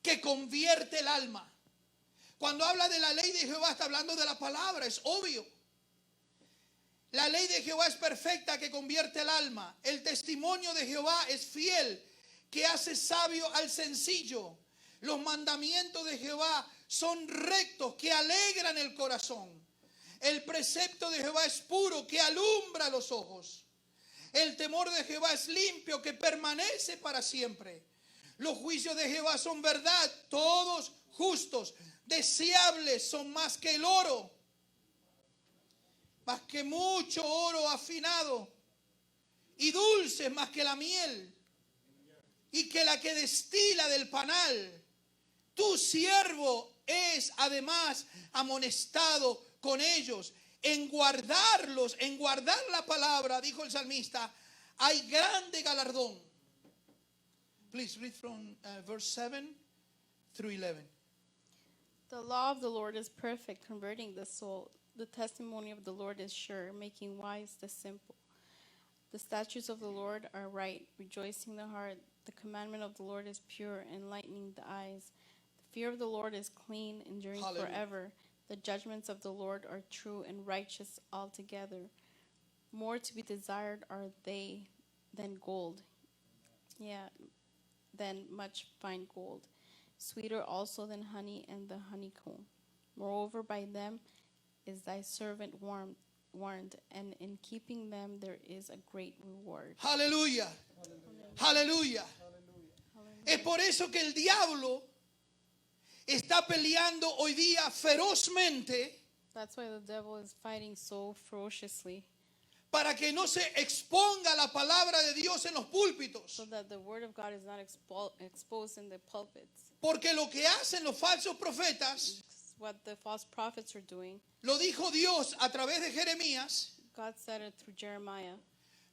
que convierte el alma. Cuando habla de la ley de Jehová está hablando de la palabra, es obvio. La ley de Jehová es perfecta que convierte el alma. El testimonio de Jehová es fiel que hace sabio al sencillo. Los mandamientos de Jehová son rectos que alegran el corazón. El precepto de Jehová es puro que alumbra los ojos. El temor de Jehová es limpio que permanece para siempre. Los juicios de Jehová son verdad, todos justos. Deseables son más que el oro, más que mucho oro afinado, y dulces más que la miel, y que la que destila del panal. Tu siervo es además amonestado con ellos. En guardarlos, en guardar la palabra, dijo el salmista, hay grande galardón. Please read from verse 7 through 11. The law of the Lord is perfect, converting the soul. The testimony of the Lord is sure, making wise the simple. The statutes of the Lord are right, rejoicing the heart. The commandment of the Lord is pure, enlightening the eyes. The fear of the Lord is clean, enduring Hallelujah. forever. The judgments of the Lord are true and righteous altogether. More to be desired are they than gold, than much fine gold. Sweeter also than honey and the honeycomb. Moreover, by them is thy servant warned, and in keeping them there is a great reward. Aleluya. Aleluya. Es por eso que el diablo está peleando hoy día ferozmente That's why the devil is fighting so ferociously, para que no se exponga la palabra de Dios en los púlpitos. so that the word of God is not exposed in the pulpits. Porque lo que hacen los falsos profetas, What the false prophets are doing, lo dijo Dios a través de Jeremías, God said it through Jeremiah.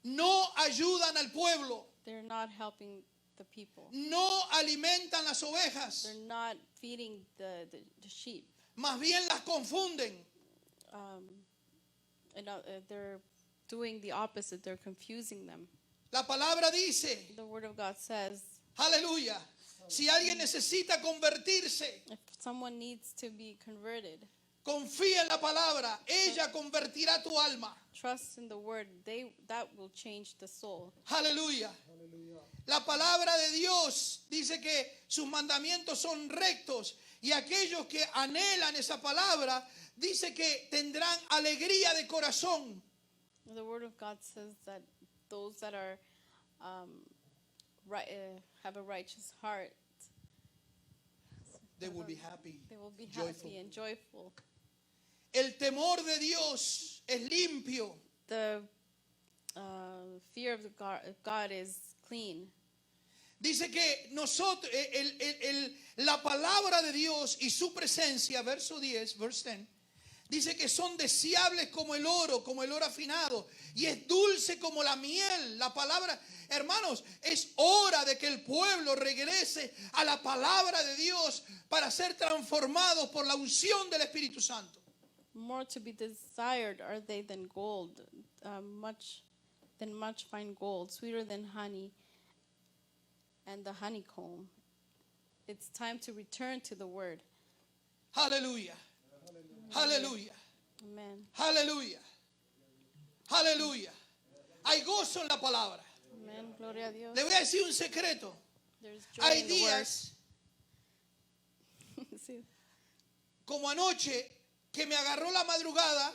no ayudan al pueblo, They're not helping the people. no alimentan las ovejas, They're not feeding the sheep. más bien las confunden. They're doing the opposite. They're confusing them. La palabra dice, The word of God says, aleluya, si alguien necesita convertirse, if someone needs to be converted, confía en la palabra, ella convertirá tu alma. trust in the word. That will change the soul. Aleluya. La palabra de Dios dice que sus mandamientos son rectos y aquellos que anhelan esa palabra dice que tendrán alegría de corazón. The word of God says that those that are have a righteous heart, They will be happy, they will be joyful. happy and joyful. El temor de Dios es limpio. The fear of God is clean. Dice que nosotros, la palabra de Dios y su presencia, verso 10, verse 10, dice que son deseables como el oro afinado, y es dulce como la miel. La palabra, hermanos, es hora de que el pueblo regrese a la palabra de Dios para ser transformados por la unción del Espíritu Santo. More to be desired are they than gold, much fine gold, sweeter than honey and the honeycomb. It's time to return to the word. Aleluya. Aleluya. Amen. Aleluya. Aleluya. Hay gozo en la palabra. Amen. Gloria a Dios. Le voy a decir un secreto. There's joy Hay in the días word. See, como anoche que me agarró la madrugada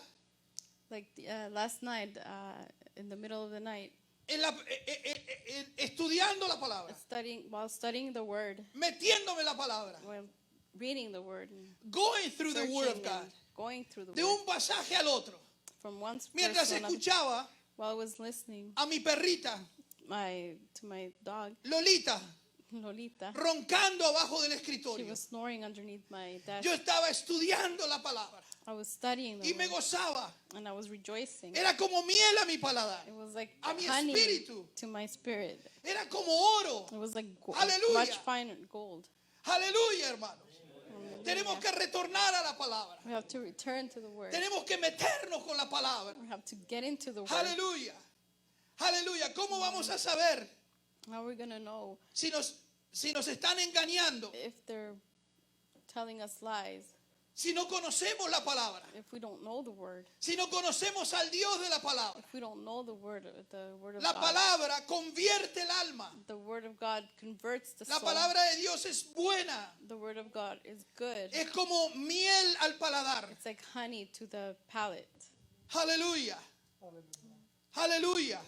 like last night, in the middle of the night, estudiando la palabra, while studying the word, metiéndome la palabra, while reading the word, and going through the Word of searching God, and going through the de word un pasaje al otro, from one mientras verse to another. escuchaba While I was listening, a mi perrita to my dog Lolita Lolita, roncando abajo del she escritorio. was snoring underneath my desk. Yo estaba estudiando la palabra I was studying the y me word, gozaba. and I was rejoicing. Era como miel a mi paladar, It was like a mi honey espíritu. to my spirit. Era como oro. It was like Aleluya. much finer gold. Aleluya, hermanos. Hallelujah. Tenemos que retornar a la palabra. We have to return to the word. Tenemos que meternos con la palabra. We have to get into the word. Aleluya. Aleluya. ¿Cómo vamos a saber How are we going to know si nos están engañando? if they're telling us lies? si no conocemos la palabra, if we don't know the word, si no conocemos al Dios de la palabra. if we don't know the word of La God. palabra convierte el alma. The word of God converts the La soul. palabra de Dios es buena. The word of God is good. Es como miel al paladar. It's like honey to the palate. Aleluya. Aleluya.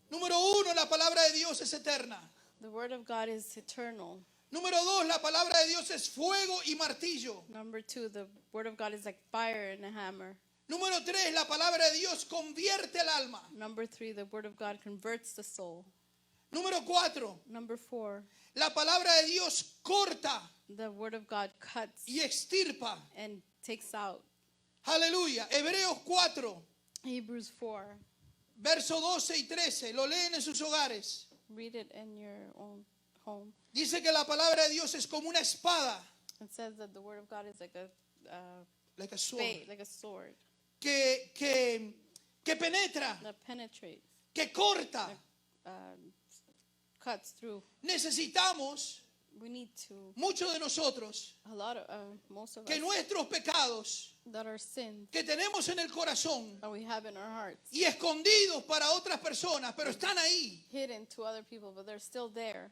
Número uno, la palabra de Dios es eterna. The word of God is eternal. Número dos, la palabra de Dios es fuego y martillo. Number 2, the word of God is like fire and a hammer. Número tres, la palabra de Dios convierte el alma. Number 3, the word of God converts the soul. Número cuatro, Number 4, la palabra de Dios corta the word of God cuts y extirpa. and takes out. Aleluya. Hebreos 4, Hebrews 4. verso 12 y 13. Lo leen en sus hogares. Read it in your own home. Dice que la palabra de Dios es como una espada. It says that the word of God is like a Like a sword. spade, like a sword Que penetra, that penetrates, que corta. cuts through. Necesitamos, We need to, muchos de nosotros, most of que us, nuestros pecados that are sins que tenemos en el corazón that we have in our hearts, y escondidos para otras personas, pero están ahí. hidden to other people, but they're still there.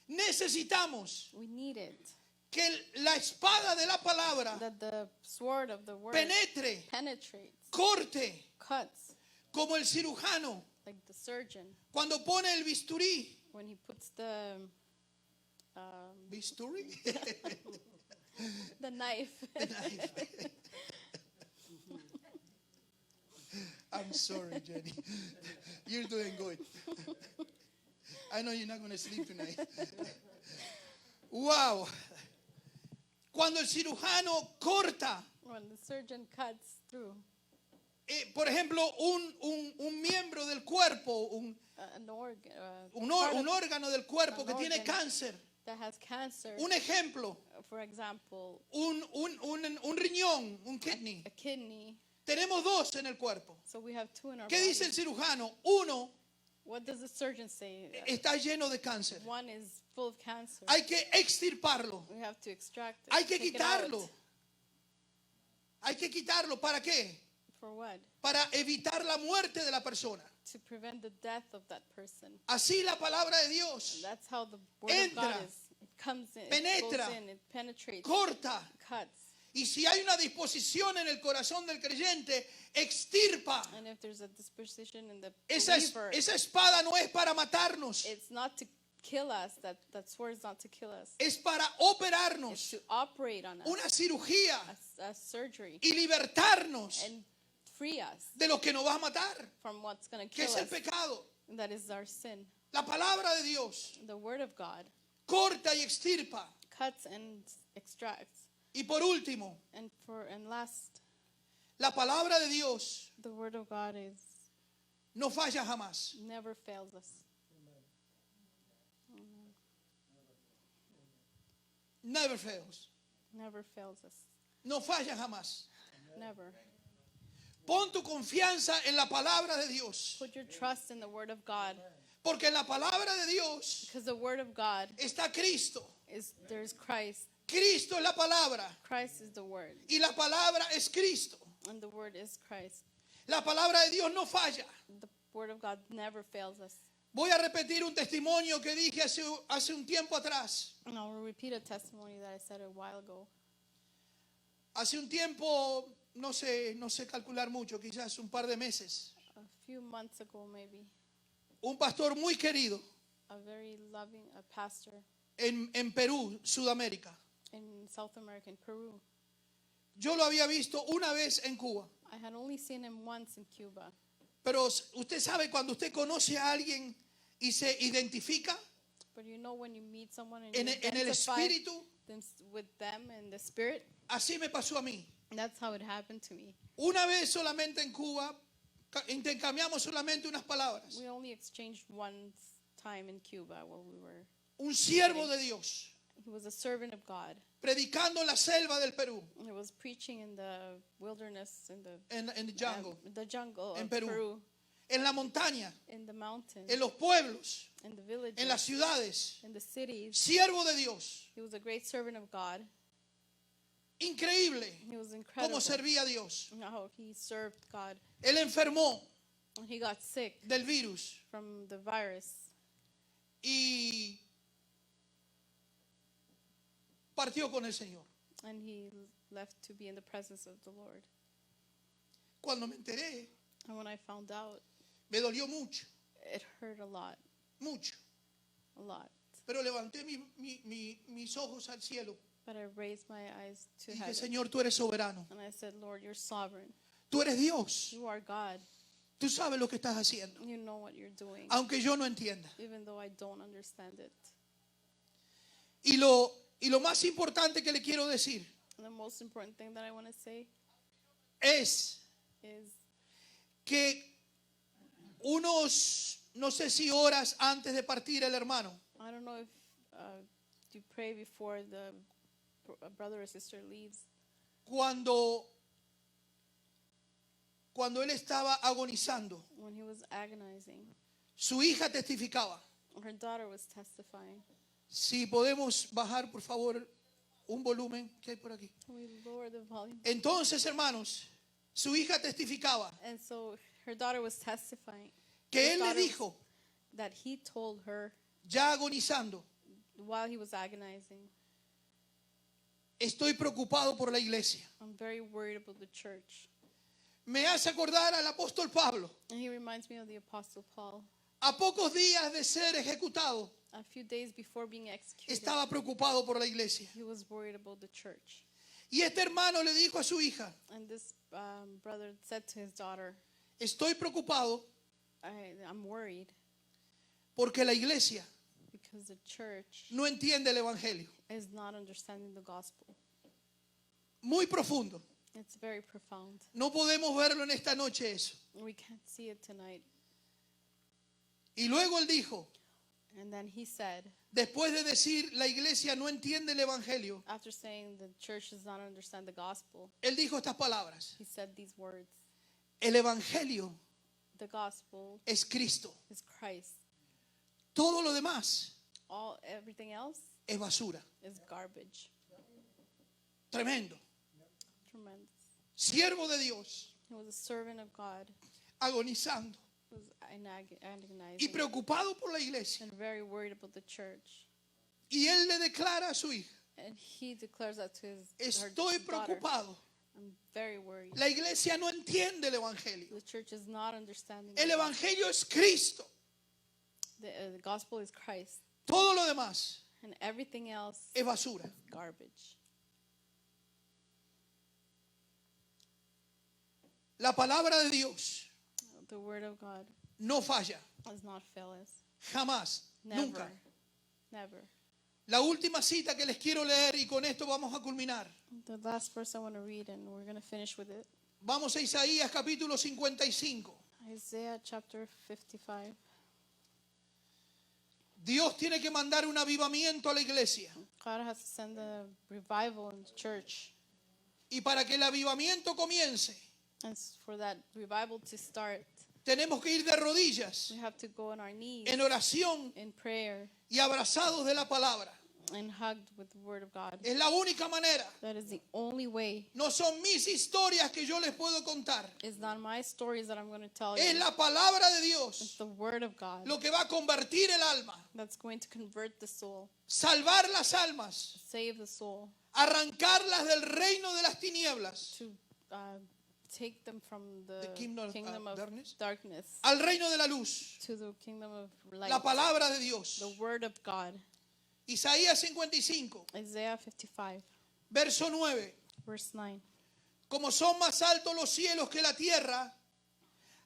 Necesitamos We need it. que la espada de la palabra That the sword of the word penetre, penetrates, corte, cuts, como el cirujano like the surgeon cuando pone el bisturí. when he puts the ¿Bisturí? the knife. I'm sorry, Jenny. You're doing good. I know you're not going to sleep tonight. Wow. Cuando el cirujano corta, When the surgeon cuts through por ejemplo, un miembro del cuerpo, un an organ, un órgano del cuerpo an que tiene organ. cáncer. that has cancer, Un ejemplo, for example, un riñón, un kidney. a kidney. Tenemos dos en el cuerpo. So we have two in our ¿Qué body. dice el cirujano? Uno What does the surgeon say? está lleno de cáncer. One is full of cancer. Hay que extirparlo. We have to extract it. Hay que take it out. quitarlo. Hay que quitarlo. ¿Para qué? For what? Para evitar la muerte de la persona. To prevent the death of that person. Así la palabra de Dios That's how the word of God Entra, is. It comes in, penetra, it goes in, it penetrates, corta. cuts. Y si hay una disposición en el corazón del creyente, extirpa. And if there's a disposition in the Esa believer, espada no es para matarnos, it's not to kill us. That sword is not to kill us. es para It's operarnos to operate on us. una cirugía A surgery. y libertarnos And free us de lo que nos va a matar, from what's going to que kill es el us. pecado. That is our sin. La palabra de Dios The word of God corta y extirpa. cuts and extracts. Y por último, And last, la palabra de Dios the word of God no falla jamás. never fails us. Never fails. Never fails us. No falla jamás. Never. Pon tu confianza en la palabra de Dios. Put your trust in the word of God, Porque en la palabra de Dios because the word of God está Cristo. there's Christ. Cristo es la palabra. Christ is the word, Y la palabra es Cristo. and the word is Christ. La palabra de Dios no falla. The word of God never fails us. Voy a repetir un testimonio que dije hace un tiempo atrás. And I will repeat a testimony that I said a while ago. Hace un tiempo, no sé calcular mucho, quizás un par de meses. A few months ago, maybe, Un pastor muy querido a very loving pastor en Perú, Sudamérica. in South America, in Peru. Yo lo había visto una vez en Cuba. I had only seen him once in Cuba. Pero usted sabe cuando usted conoce a alguien y se identifica But you know when you meet someone and en you el identify espíritu, with them in the spirit, así me pasó a mí. that's how it happened to me. Una vez solamente en Cuba intercambiamos solamente unas palabras. We only exchanged one time in Cuba while we were. Un siervo de Dios He was a servant of God. predicando en la selva del Perú, He was preaching in the wilderness, in en the jungle, of en Perú. Peru, en la montaña, in the mountains, en los pueblos, in the villages, en las ciudades. in the cities. Siervo de Dios. He was a great servant of God. increíble He was incredible cómo servía a Dios. how he served God. Él enfermó And he got sick del virus from the virus y partió con el Señor. and he left to be in the presence of the Lord. Cuando me enteré, And when I found out, me dolió mucho, it hurt a lot, mucho. a lot. Pero levanté mis ojos al cielo But I raised my eyes to y dije, heaven. Señor, tú eres soberano. And I said, Lord, you're sovereign. Tú eres Dios. You are God. Tú sabes lo que estás haciendo. You know what you're doing, Aunque yo no entienda. even though I don't understand it. Y lo más importante que le quiero decir And the most important thing that I want to say es is que unos, no sé si horas antes de partir el hermano, I don't know if you pray before the brother or sister leaves. cuando él estaba agonizando, When he was agonizing, su hija testificaba. her daughter was testifying. Si podemos bajar, por favor, un volumen que hay por aquí. Can we lower the volume? Entonces, hermanos, su hija testificaba And so her daughter was testifying que His él le daughter dijo, that he told her ya agonizando, while he was agonizing, estoy preocupado por la iglesia. I'm very worried about the church. Me hace acordar al apóstol Pablo. And he reminds me of the Apostle Paul. A pocos días de ser ejecutado, A few days before being executed, estaba preocupado por la iglesia. he was worried about the church. Y este hermano le dijo a su hija, And this brother said to his daughter, estoy preocupado I'm worried porque la iglesia because the church no entiende el evangelio. is not understanding the gospel. Muy profundo. It's very profound. No podemos verlo en esta noche eso. We can't see it tonight. Y luego él dijo, And then he said, después de decir la iglesia no entiende el evangelio, after saying the church does not understand the gospel, él dijo estas palabras. he said these words: El evangelio the gospel es Cristo. is Christ. Todo lo demás Everything else es basura. is garbage. Tremendo. Tremendous. Siervo de Dios, He was a servant of God agonizando who was y agonizing preocupado por la iglesia. and very worried about the church. Y él le declara a su hija, And he declares that to her estoy daughter. preocupado. I'm very worried. La iglesia no entiende el evangelio. The church is not understanding El the gospel. evangelio es Cristo. The gospel is Christ. Todo lo demás And everything else es basura. is garbage. La palabra de Dios The word of God no falla. does not fail us. Jamás. Never. Nunca. Never. La última cita que les quiero leer y con esto vamos a culminar. The last verse I want to read, and we're going to finish with it. Vamos a Isaías capítulo 55. Isaiah chapter 55. Dios tiene que mandar un avivamiento a la iglesia. God has to send a revival in the church. Y para que el avivamiento comience, And for that revival to start, tenemos que ir de rodillas, we have to go on our knees en oración in prayer y abrazados de la palabra. and hugged with the word of God. Es la única manera. That is the only way. No son mis historias que yo les puedo contar. It's not my stories that I'm going to tell Es you. la palabra de It's Dios the word of God lo que va a convertir el alma, that's going to convert the soul, salvar las almas, save the soul, arrancarlas del reino de las tinieblas to take them from the The kingdom of of darkness? darkness al reino de la luz. to the kingdom of light. La palabra de Dios. The word of God. Isaías 55, Isaiah 55, verso 9. verse 9. Como son más altos los cielos que la tierra,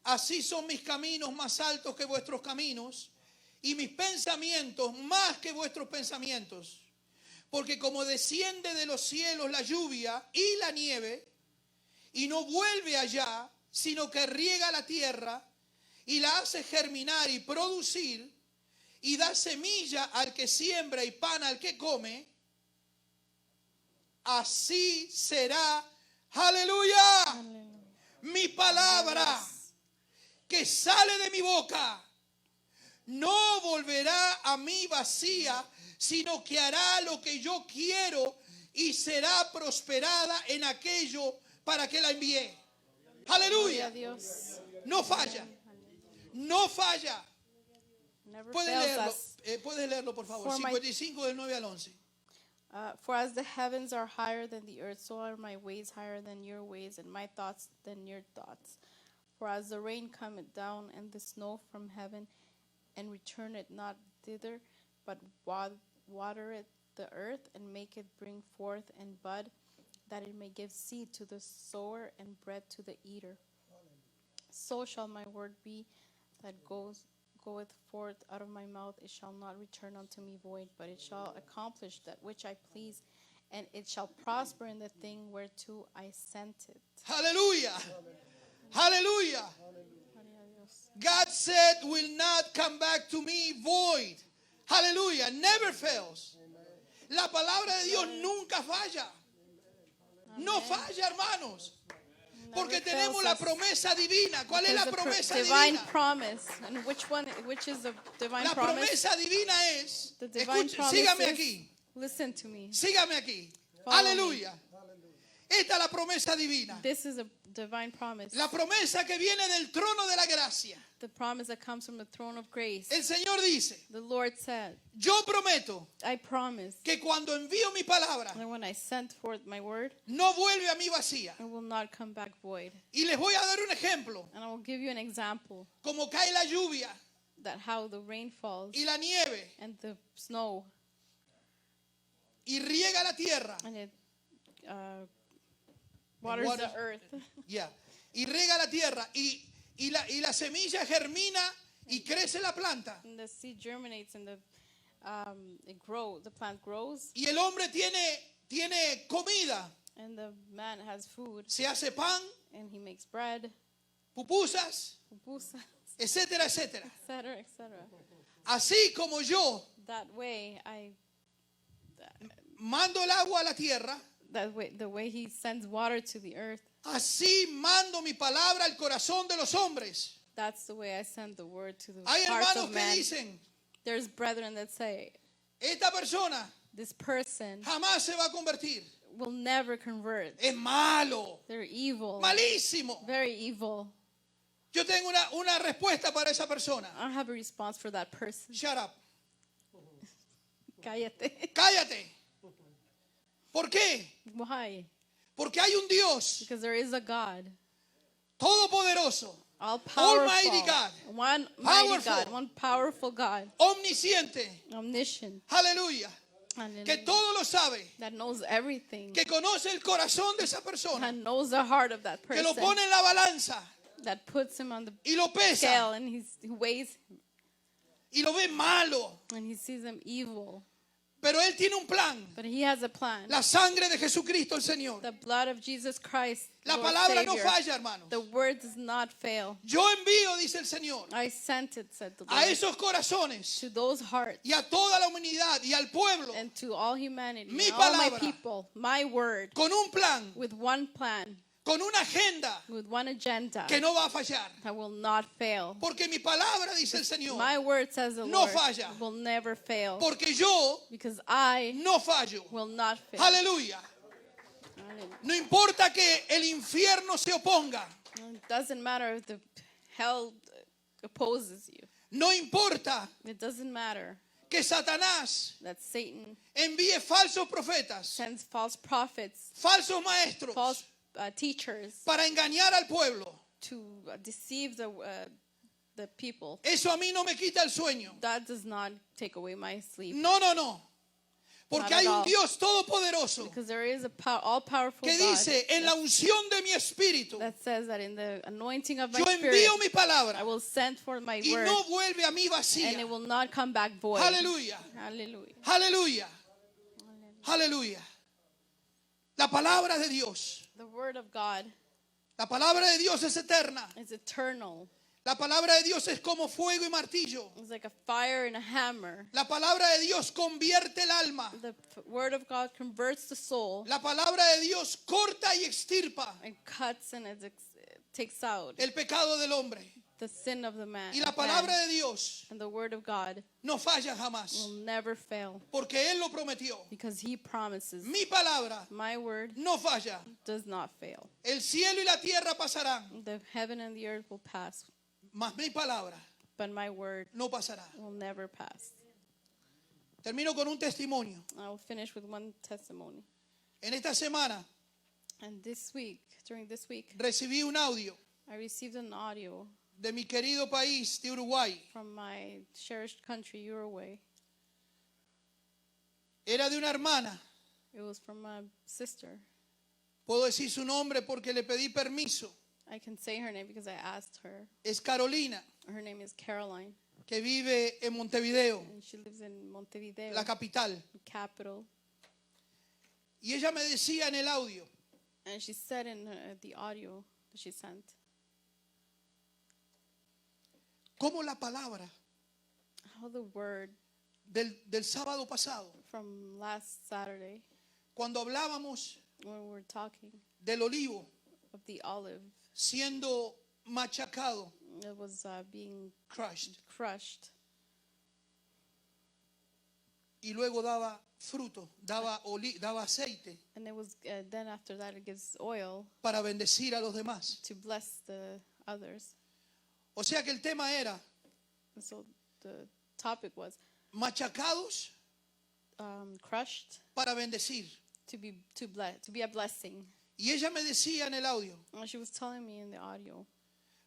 así son mis caminos más altos que vuestros caminos, y mis pensamientos más que vuestros pensamientos. Porque como desciende de los cielos la lluvia y la nieve, y no vuelve allá, sino que riega la tierra, y la hace germinar y producir, y da semilla al que siembra y pan al que come, así será, aleluya, Hallelujah. mi palabra que sale de mi boca no volverá a mí vacía, sino que hará lo que yo quiero y será prosperada en aquello para que la envié. Gloria Aleluya. a Dios. No falla. No falla. Never Puedes fails leerlo, us. puedes leerlo por favor. For my- 55 del 9 al 11. For as the heavens are higher than the earth, so are my ways higher than your ways, and my thoughts than your thoughts. For as the rain cometh down, and the snow from heaven, and returneth not thither, but watereth the earth, and maketh bring forth and bud, that it may give seed to the sower and bread to the eater. So shall my word be that goeth forth out of my mouth. It shall not return unto me void, but it shall accomplish that which I please, and it shall prosper in the thing whereto I sent it. Aleluya. Aleluya. God said will not come back to me void. Aleluya. Never fails. La palabra de Dios nunca falla. No falla, hermanos. Porque tenemos la promesa divina. ¿Cuál es la promesa divine divina? promise. And which is the divine La promise? promesa divina es, The divine promise sígame is, aquí, listen to me. sígame aquí. Follow me. Aleluya. Esta es la promesa divina. This is a divine promise. La promesa que viene del trono de la gracia. The promise that comes from the throne of grace. El Señor dice, The Lord said, yo prometo I promise que cuando envío mi palabra, that when I sent forth my word, no vuelve a mí vacía. it will not come back void. Y les voy a dar un ejemplo. And I will give you an example Como cae la lluvia that how the rain falls y la nieve and the snow y riega la tierra. and it waters waters- the earth. Ya. Y riega la tierra y la semilla germina y crece la planta. And the seed germinates and the plant grows, Y el hombre tiene comida. and the man has food, Se hace pan, and he makes bread, pupusas, pupusas, etcétera, etcétera. etc., etc. Así como yo That way, mando el agua a la tierra, the way he sends water to the earth, así mando mi palabra al corazón de los hombres. that's the way I send the word to the Hay hearts hermanos of que men. dicen, There's brethren that say, esta persona this person jamás se va a convertir. will never convert. Es malo, They're evil, malísimo. very evil. Yo tengo una respuesta para esa persona. I don't have a response for that person. Shut up. Cállate. Cállate. ¿Por qué? Why? Porque hay un Dios Because there is a God, todopoderoso, all powerful, Almighty God, one mighty powerful, God, one powerful God, omnisciente. omniscient, Aleluya. hallelujah, Que todo lo sabe. that knows everything, Que conoce el corazón de esa persona. that knows the heart of that Que lo person, pone en la balanza that puts him on the y lo pesa scale, and he weighs him, y lo ve malo. and he sees him evil. Pero Él tiene un plan. But he has a plan. La sangre de Jesucristo el Señor. The blood of Jesus Christ, La Lord palabra no Savior. falla, hermanos. The word does not fail. Yo envío, dice el Señor, I sent it, said the a Lord, esos corazones to those hearts y a toda la humanidad y al pueblo and to all humanity, Mi and all my palabra. people, my word, con un plan, with one plan, con una agenda with one agenda que no va a fallar. that will not fail. Porque mi palabra, dice el Señor, My word, says the no Lord, falla. will never fail, porque yo because I no fallo. will not fail. Aleluya. Hallelujah. No importa que el infierno se oponga. It doesn't matter if the hell opposes you. No importa It doesn't matter que Satanás that Satan envíe falsos profetas, sends false prophets, falsos maestros, false teachers para engañar al pueblo. to deceive the people. Eso a mí no me quita el sueño. That does not take away my sleep, No, no, no. Porque Not at hay un all. Dios todopoderoso because there is a all-powerful que God dice, en la unción de mi espíritu, that says that in the anointing of my yo spirit, envío mi I palabra will send forth my y word, no vuelve a mí and vacía. it will not come back void. Aleluya. Hallelujah. Aleluya. Aleluya. La palabra de Dios. The word of God La palabra de Dios es eterna. is eternal. La palabra de Dios es como fuego y martillo. It's like a fire and a hammer. La palabra de Dios convierte el alma. The word of God converts the soul La palabra de Dios corta y extirpa and cuts and it takes out el pecado del hombre. the sin of the man. Y la palabra de Dios And the word of God no falla jamás. will never fail Porque Él lo prometió. because he promises. Mi palabra My word no falla. does not fail. El cielo y la tierra pasarán, The heaven and the earth will pass, mas mi palabra but my word no pasará. will never pass. Termino con un testimonio. I will finish with one testimony. En esta semana And this week, during this week, recibí un audio I received an audio de mi querido país de Uruguay. from my cherished country, Uruguay. Era de una hermana. It was from a sister. Puedo decir su nombre porque le pedí permiso. I can say her name because I asked her. Es Carolina, Her name is Caroline, que vive en Montevideo, and she lives in Montevideo, la capital. the capital. Y ella me decía en el audio, And she said in the audio that she sent, cómo la palabra how the word del sábado pasado, from last Saturday, cuando hablábamos when we were talking del olivo of the olive, siendo machacado, it was being crushed, crushed, y luego daba fruto, daba aceite and it was then after that it gives oil para bendecir a los demás. to bless the others. O sea que el tema era And so the topic was machacados crushed para bendecir. to be a blessing. Y ella me decía en el audio, And she was telling me in the audio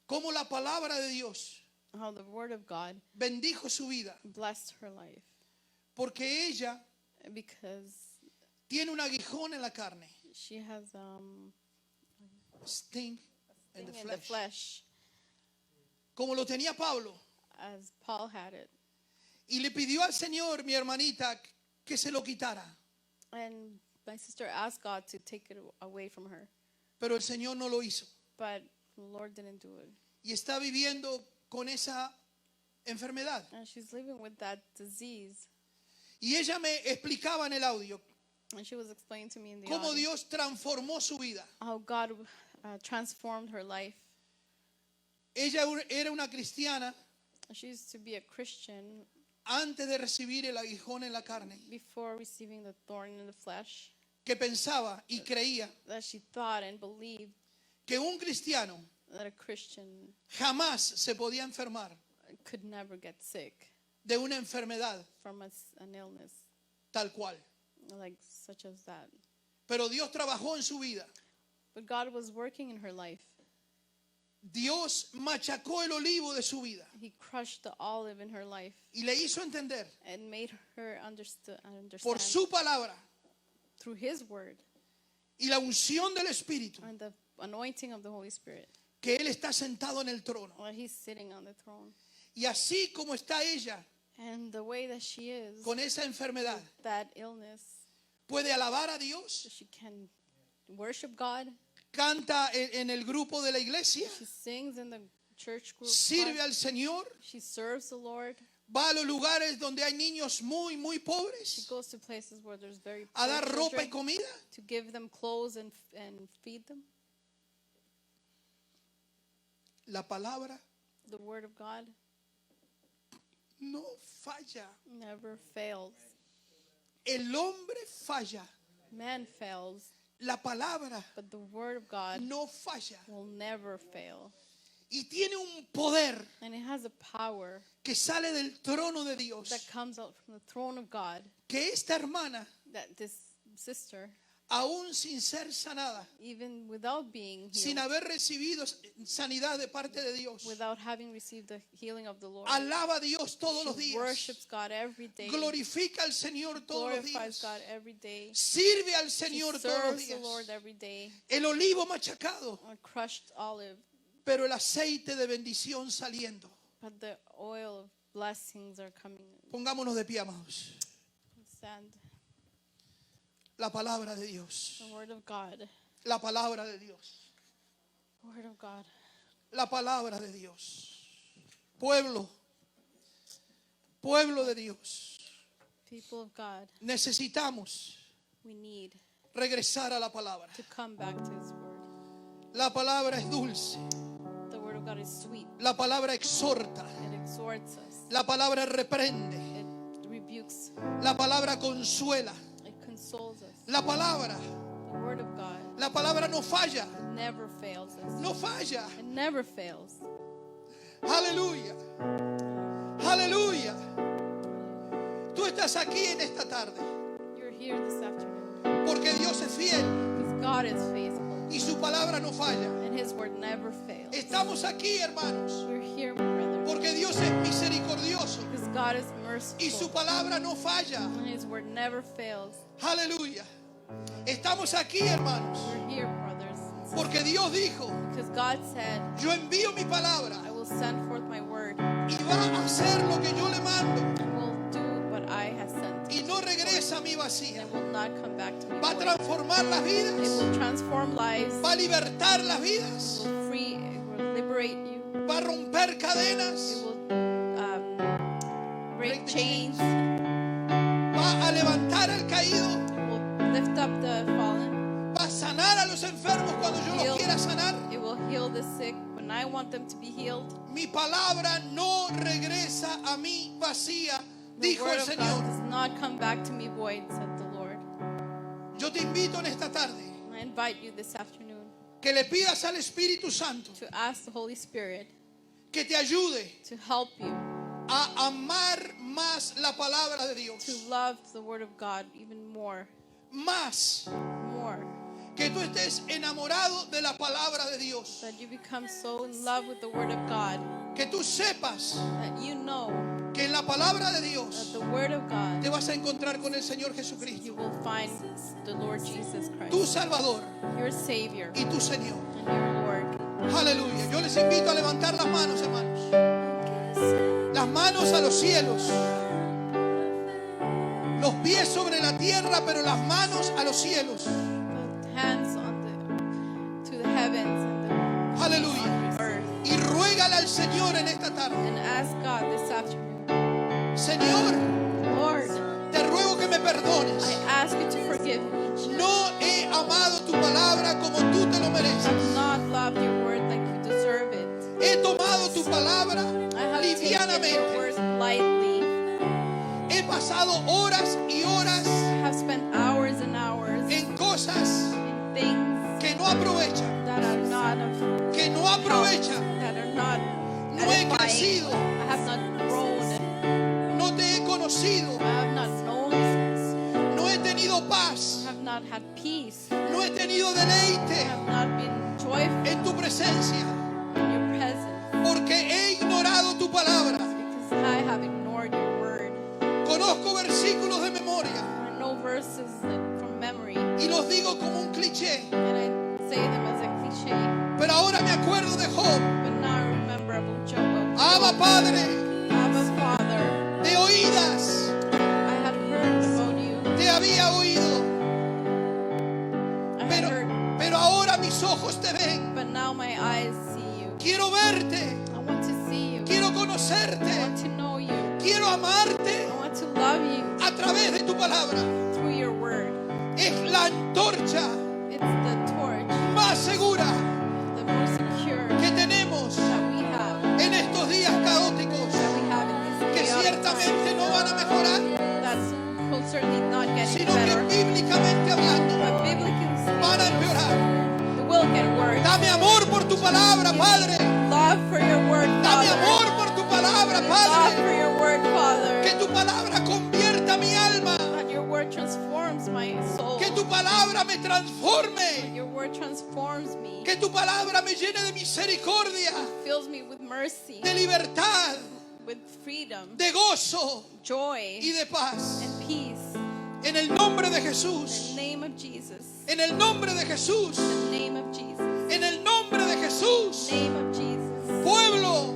cómo la palabra de Dios how the word of God bendijo su vida, blessed her life porque ella because tiene un aguijón en la carne, she has sting in the in the flesh, flesh, como lo tenía Pablo. as Paul had it. Y le pidió al Señor, mi hermanita, que se lo quitara. And my sister asked God to take it away from her, Pero el Señor no lo hizo. but the Lord didn't do it. Y está viviendo con esa enfermedad. And she's living with that disease. Y ella me explicaba en el audio And she was explaining to me in the cómo audio Dios transformó su vida. how God transformed her life. Ella era una cristiana She used to be a Christian antes de recibir el aguijón en la carne, before receiving the thorn in the flesh, que pensaba y creía that she thought and believed que un cristiano that a Christian jamás se podía enfermar could never get sick de una enfermedad from an illness tal cual. like such as that. Pero Dios trabajó en su vida. But God was working in her life. Dios machacó el olivo de su vida He crushed the olive in her life y le hizo entender and made her understand por su palabra through His word y la unción del Espíritu and the anointing of the Holy Spirit que Él está sentado en el trono. while He's sitting on the throne. Y así como está ella And the way that she is, con esa enfermedad, that illness, puede alabar a Dios, she can worship God. canta en el grupo de la iglesia, She sings in the church group. sirve al Señor, She serves the Lord. va a los lugares donde hay niños muy She pobres goes to places where there's very a poor dar ropa y children comida. to give them clothes and feed them. La palabra The word of God no falla. never fails. El hombre falla. Man fails, La palabra but the word of God no falla. will never fail. Y tiene un poder And it has a power que sale del trono de Dios. that comes out from the throne of God, Que esta hermana, that this sister, aún sin ser sanada, even without being sin healed, haber recibido sanidad de parte de Dios, without having received the healing of the Lord, alaba a Dios todos los she días, worships God every day, glorifica al Señor todos los glorifies días, God every day, sirve al she Señor todos los serves the días. Lord every day. El olivo machacado, A crushed olive, pero el aceite de bendición saliendo. but the oil of blessings are coming. Pongámonos de pie, amados. Stand. La palabra de Dios. The word of God. La palabra de Dios. Word of God. La palabra de Dios. Pueblo de Dios. People of God, Necesitamos we need regresar a la palabra. to come back to His word. La palabra es dulce. The word of God is sweet. La palabra exhorta. It exhorts us. La palabra reprende. It rebukes. La palabra consuela. It consoles us. La palabra. The word of God La palabra no falla. never fails us. No falla. It never fails. Aleluya. Aleluya. Tú estás aquí en esta tarde You're here this afternoon porque Dios es fiel because God is faithful y su palabra no falla. and His word never fails. Estamos aquí, hermanos, We're here, my brother, porque Dios es misericordioso because God is y su merciful palabra no falla. and His word never fails. Aleluya. Estamos aquí, hermanos, We're here, brothers and sisters, porque Dios dijo, because God said, yo envío mi palabra I will send forth my word y va a hacer lo que yo le mando and will do what I have sent. y no regresa a mi vacía. And will not come back to me Va a void. transformar las It vidas, will transform lives. va a libertar las vidas, It will free. It will liberate you. va a romper It cadenas, will break chains. va a levantar al caído, It will lift up the fallen. va a sanar a los enfermos cuando yo los quiera sanar. It will heal the sick when I want them to be healed. Mi palabra no regresa a mí vacía, The dijo word el of God Señor. does not come back to me void, said the Lord. Yo te invito en esta tarde And I invite you this afternoon que le pidas al Espíritu Santo to ask the Holy Spirit que te ayude to help you a amar más la palabra de to Dios. love the word of God even more. Más More. que tú estés enamorado de la palabra de Dios. That you become so in love with the word of God Que tú sepas that you know que en la palabra de that Dios the word of God te vas a encontrar con el Señor Jesucristo, you will find the Lord Jesus tu Christ, Salvador your Savior y tu Señor. and your Lord. Aleluya. Yo les invito a levantar las manos, hermanos. Las manos a los cielos. Los pies sobre la tierra, pero las manos a los cielos. The hands to the heavens and Aleluya. the earth. Y ruégale al Señor en esta tarde. And ask God this afternoon, Señor, Lord, te ruego que me I perdones. ask you to forgive me. No he amado tu palabra como tú te lo I mereces. have not loved your word like you deserve it. He tomado tu palabra I have taken your livianamente. word lightly. He pasado horas y horas I have spent hours and hours en cosas in things que no aprovechan, that are not of que no aprovechan. that are not No he edifying. crecido, I have not grown. no te he conocido, I have not known you. no he tenido I paz, have not had peace. no he tenido I deleite have not been joyful en tu presencia, in your presence porque he ignorado tu palabra. because I have ignored your word. Conozco versículos de memoria I know verses from memory y los digo como un cliché, and I say them as a cliche. pero ahora me acuerdo de Job. But now I remember about Job. Abba Padre, Abba Father, de oídas I had heard about you. te había oído, I had pero, heard, pero ahora mis ojos te ven. but now my eyes see you. Quiero verte, I want to see you. quiero I conocerte, want to know you. quiero amarte I want to love you a través de tu palabra. through your word. Es la antorcha It's the torch, más segura the more secure que tenemos that we have, en estos días caóticos, that we have in que these chaotic times. ciertamente no van a mejorar, That's will certainly not get any sino que better. bíblicamente hablando But biblically van a speaking, empeorar. it will get worse. Dame amor por tu palabra, Padre. Love for your word, Dame Father. amor por tu palabra, Love Padre. for your word, Father. Que tu palabra convierta mi alma. That your word transforms my soul. Que tu palabra me That transforme. your word transforms me. Que tu palabra me llene de misericordia, Fills me with mercy, de libertad, with freedom, de gozo joy, y de paz. and peace. En el nombre de In the Jesús. name of Jesus. En el nombre de Jesús. In the name of Jesus. En el nombre de Jesús. Name of Jesus. Pueblo,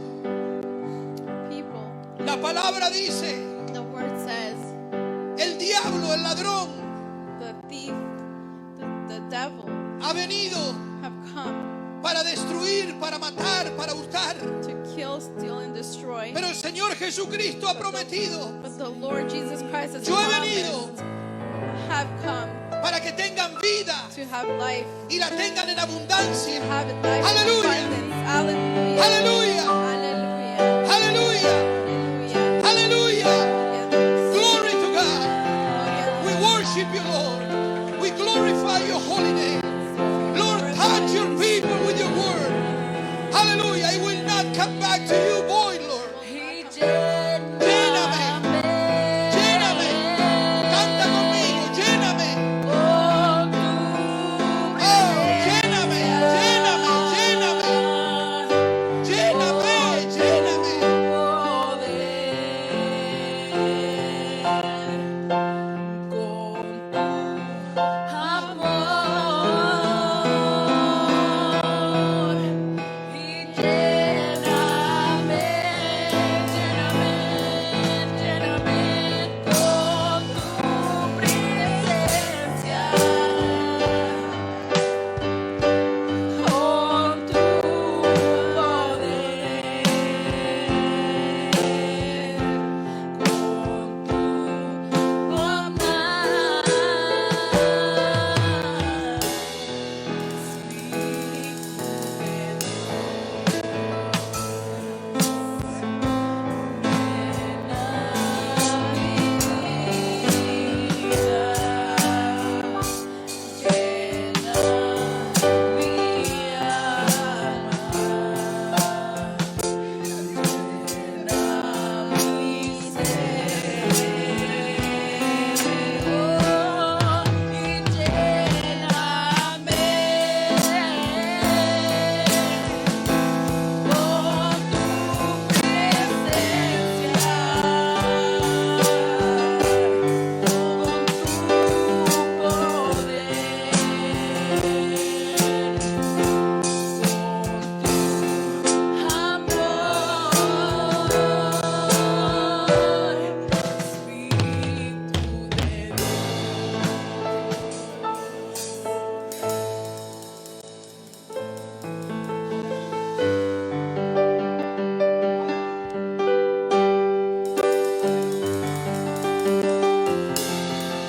People. la palabra dice, The word says el diablo, el ladrón, the thief, the devil ha venido have come para destruir, para matar, para hurtar. to kill, steal, and destroy. Pero el Señor Jesucristo ha prometido But the Lord Jesus Christ has Yo he venido promised, have come para que tengan vida to have life, y la tengan en abundancia. have it life in Aleluya. abundance. Hallelujah. Aleluya. Hallelujah. Aleluya. Hallelujah. Aleluya. Yes. Glory to God. Oh, We yes. worship you, Lord. We glorify your holy name. Lord, touch your people with your word. Hallelujah. It will not come back to you void, Lord. Lléname. Lléname. Canta conmigo. Lléname. Oh, lléname. Lléname. Lléname. Lléname. Lléname.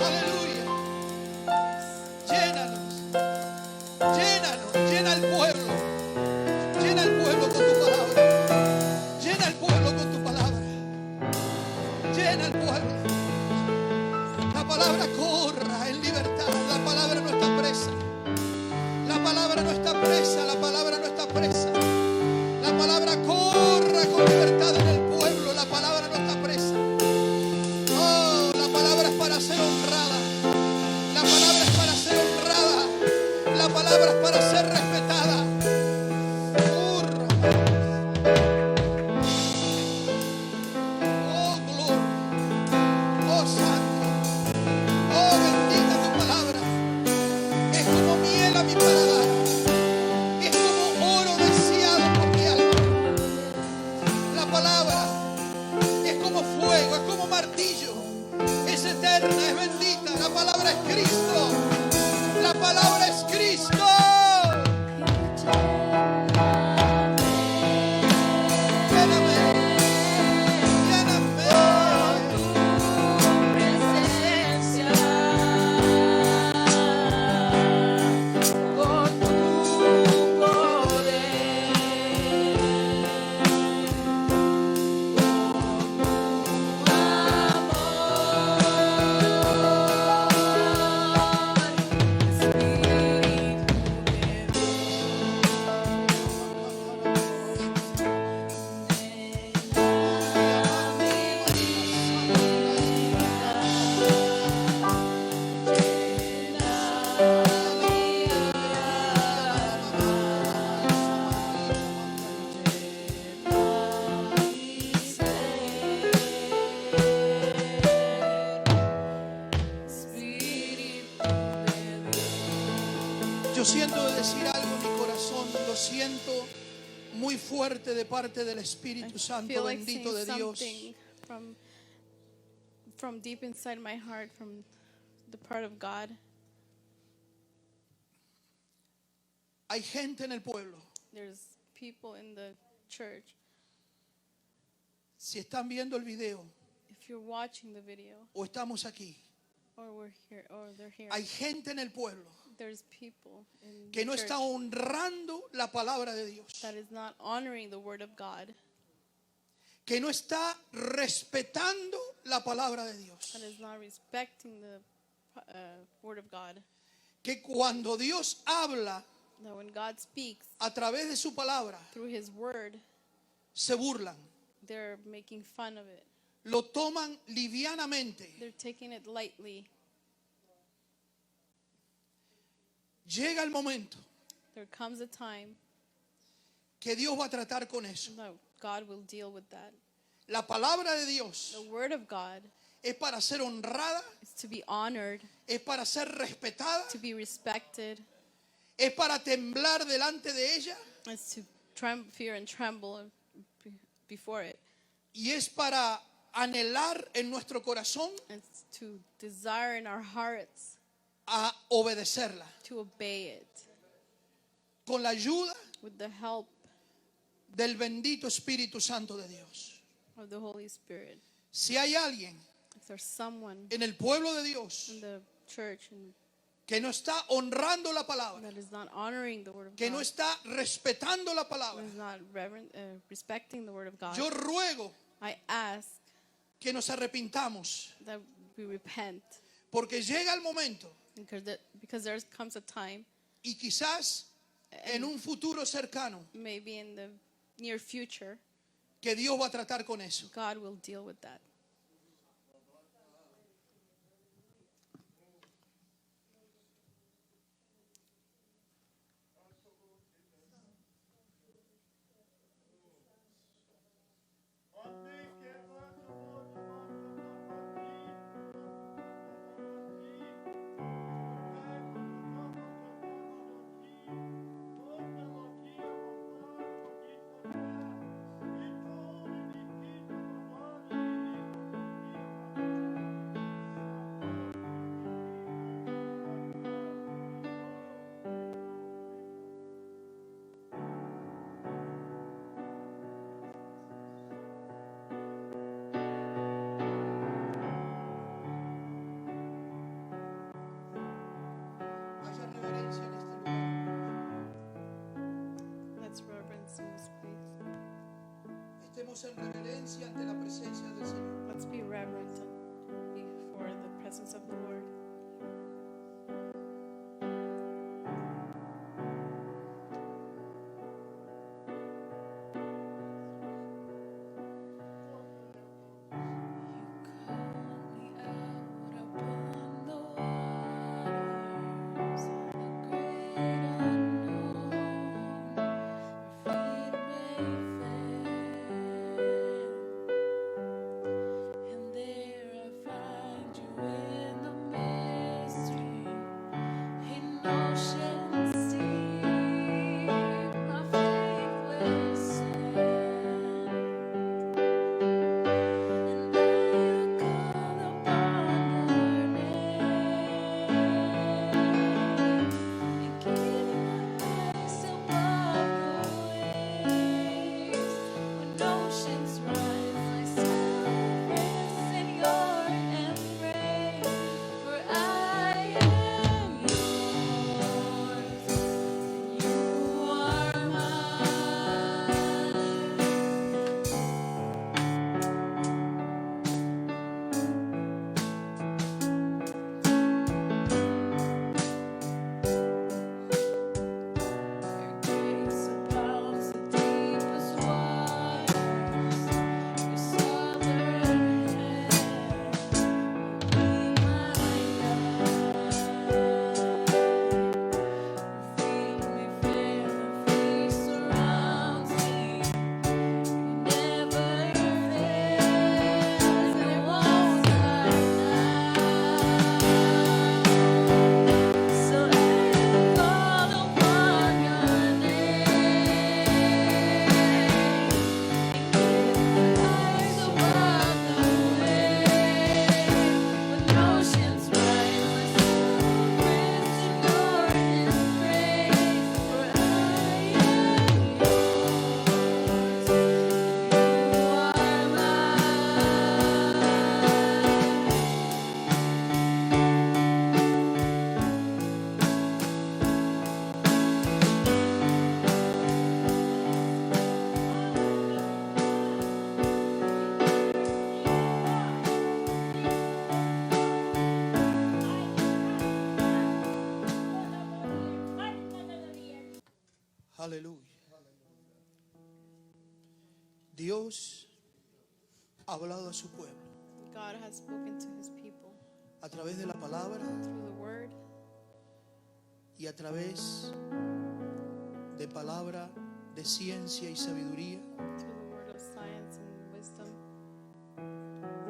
Aleluya. Llénanos. Llénanos. Llena el pueblo. Llena el pueblo con tu palabra. Llena el pueblo con tu palabra. Llena el pueblo. La palabra corra en libertad. La palabra no está presa. La palabra no está presa. La palabra no está presa. La palabra corra con libertad en el pueblo. La palabra no está presa. Oh, la palabra es para ser honrada. La palabra es para ser honrada. La palabra es para ser respetada. Corra. Oh, gloria. Oh, santo. Oh, bendita tu palabra. Es como miel a mi paladar. Es como oro deseado por mi alma. La palabra es como fuego, es como martillo. Es eterna, es bendita. La palabra es Cristo. La palabra es Cristo. Lléname. Lléname. Yo siento decir algo en mi corazón, lo siento muy fuerte de parte del I Espíritu feel Santo like bendito saying de Dios. something from deep inside my heart, from the part of God. Hay gente en el pueblo. There's people in the church. Si están viendo el video If you're watching the video, o estamos aquí, or we're here, or they're here, hay gente en el pueblo There's people in que the no church está honrando la palabra de Dios, that is not honoring the word of God, que no está respetando la palabra de Dios, that is not respecting the word of God. que cuando Dios habla That when God speaks a través de su palabra, through his word, se burlan, they're making fun of it. lo toman livianamente. They're taking it lightly. Llega el momento There comes a time que Dios va a tratar con eso. that God will deal with that. La palabra de Dios The word of God es para ser honrada, is to be honored, es para ser respetada, to be respected, es para temblar delante de ella is to fear and tremble before it. y es para anhelar en nuestro corazón It's to desire in our hearts a obedecerla to obey it con la ayuda with the help del bendito Espíritu Santo de Dios. of the Holy Spirit. Si hay alguien If there's someone en el pueblo de Dios in the church and que no está honrando la palabra, that is not honoring the word of que God, no está respetando la that palabra, is not respecting the word of God, yo ruego I ask que nos arrepintamos, that we repent, porque llega el momento because there comes a time, y quizás en un futuro cercano maybe in the near future, que Dios va a tratar con eso. God will deal with that. Haya reverencia en este lugar. Let's reverence in this place. Estemos en reverencia ante la presencia del Señor. Let's be reverent before the presence of the Lord. And there I find you in the Aleluya. Dios ha hablado a su pueblo God has spoken to his people a través de la palabra through the word y a través de palabra de ciencia y sabiduría through the word of science and wisdom,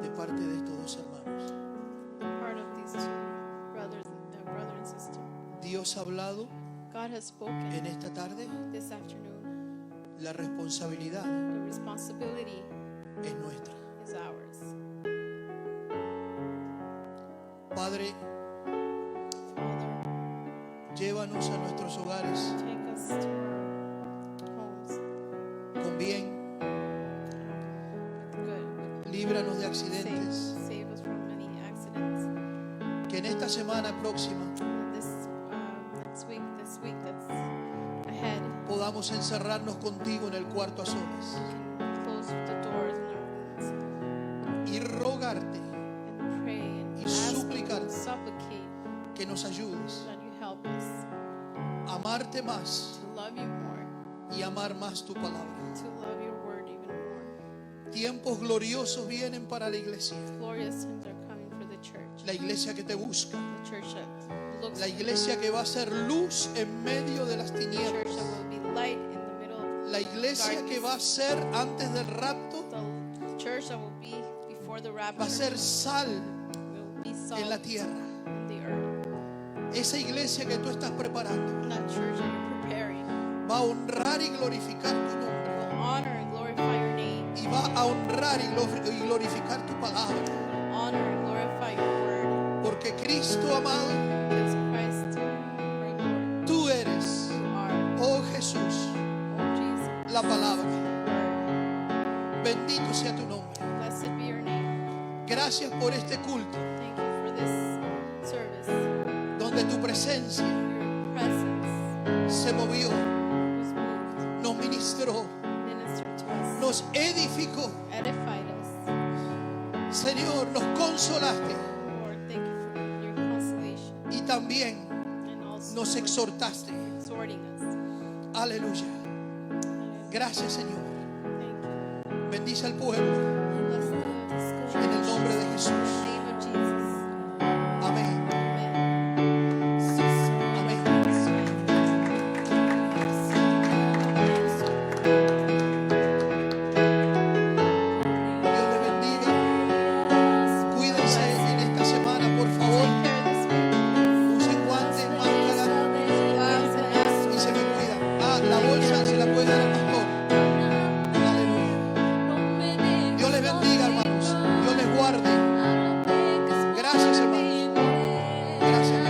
de parte de estos dos hermanos. part of these two brothers, brother and sister. Dios ha hablado God has spoken en esta tarde. this afternoon. La responsabilidad The responsibility es nuestra. is ours. Padre, Father, llévanos a nuestros hogares take us to our homes con bien. with good. Líbranos de accidentes. Save us from many accidents. Que en esta semana próxima This week that's ahead, podamos encerrarnos contigo en el cuarto a solas we can close the doors in our rooms y rogarte and pray and y ask you suplicarte and supplicate que nos ayudes that you help us a amarte más to love you more, y amar más tu palabra. to love your word even more. Tiempos gloriosos vienen para la iglesia. Glorious times are coming for the church. La iglesia que te busca. The church that looks La for you. iglesia que va a ser luz en medio de las The church tinieblas. that will be light in the middle of La iglesia que va a ser antes del rapto, the church that will be before the rapture. va a ser sal will be salt en la tierra. in the earth. Esa iglesia que tú estás preparando That church that you're preparing va a honrar y glorificar tu nombre. will honor and glorify your name. Y va a honrar y glorificar tu palabra. Will honor and glorify your word. Porque Cristo amado, Because Christ, our Lord, tú eres, you are, oh Jesús, oh Jesus, la palabra. word. Bendito sea tu nombre. Blessed be your name. Gracias por este culto Thank you for this service. donde tu presencia Your presence se movió, was moved, nos ministró, ministered to us, nos edificó. edified us. Señor, nos consolaste Lord, thank you for your consolation y también and also nos for exhortaste. exhorting us. Aleluya. Gracias, Señor. Thank you. Bendice al pueblo Bless the church. en el nombre de Jesús. In the name of Jesus. Amén. Amen. Amén. Dios le bendiga. Cuídense en esta semana, por favor. Take care this week. Usen guantes, máscara Gloves and masks. y se me cuidan. La bolsa se la puede dar al pastor. Aleluya. Dios les bendiga, hermanos. Dios les guarde. Gracias, hermanos. Gracias.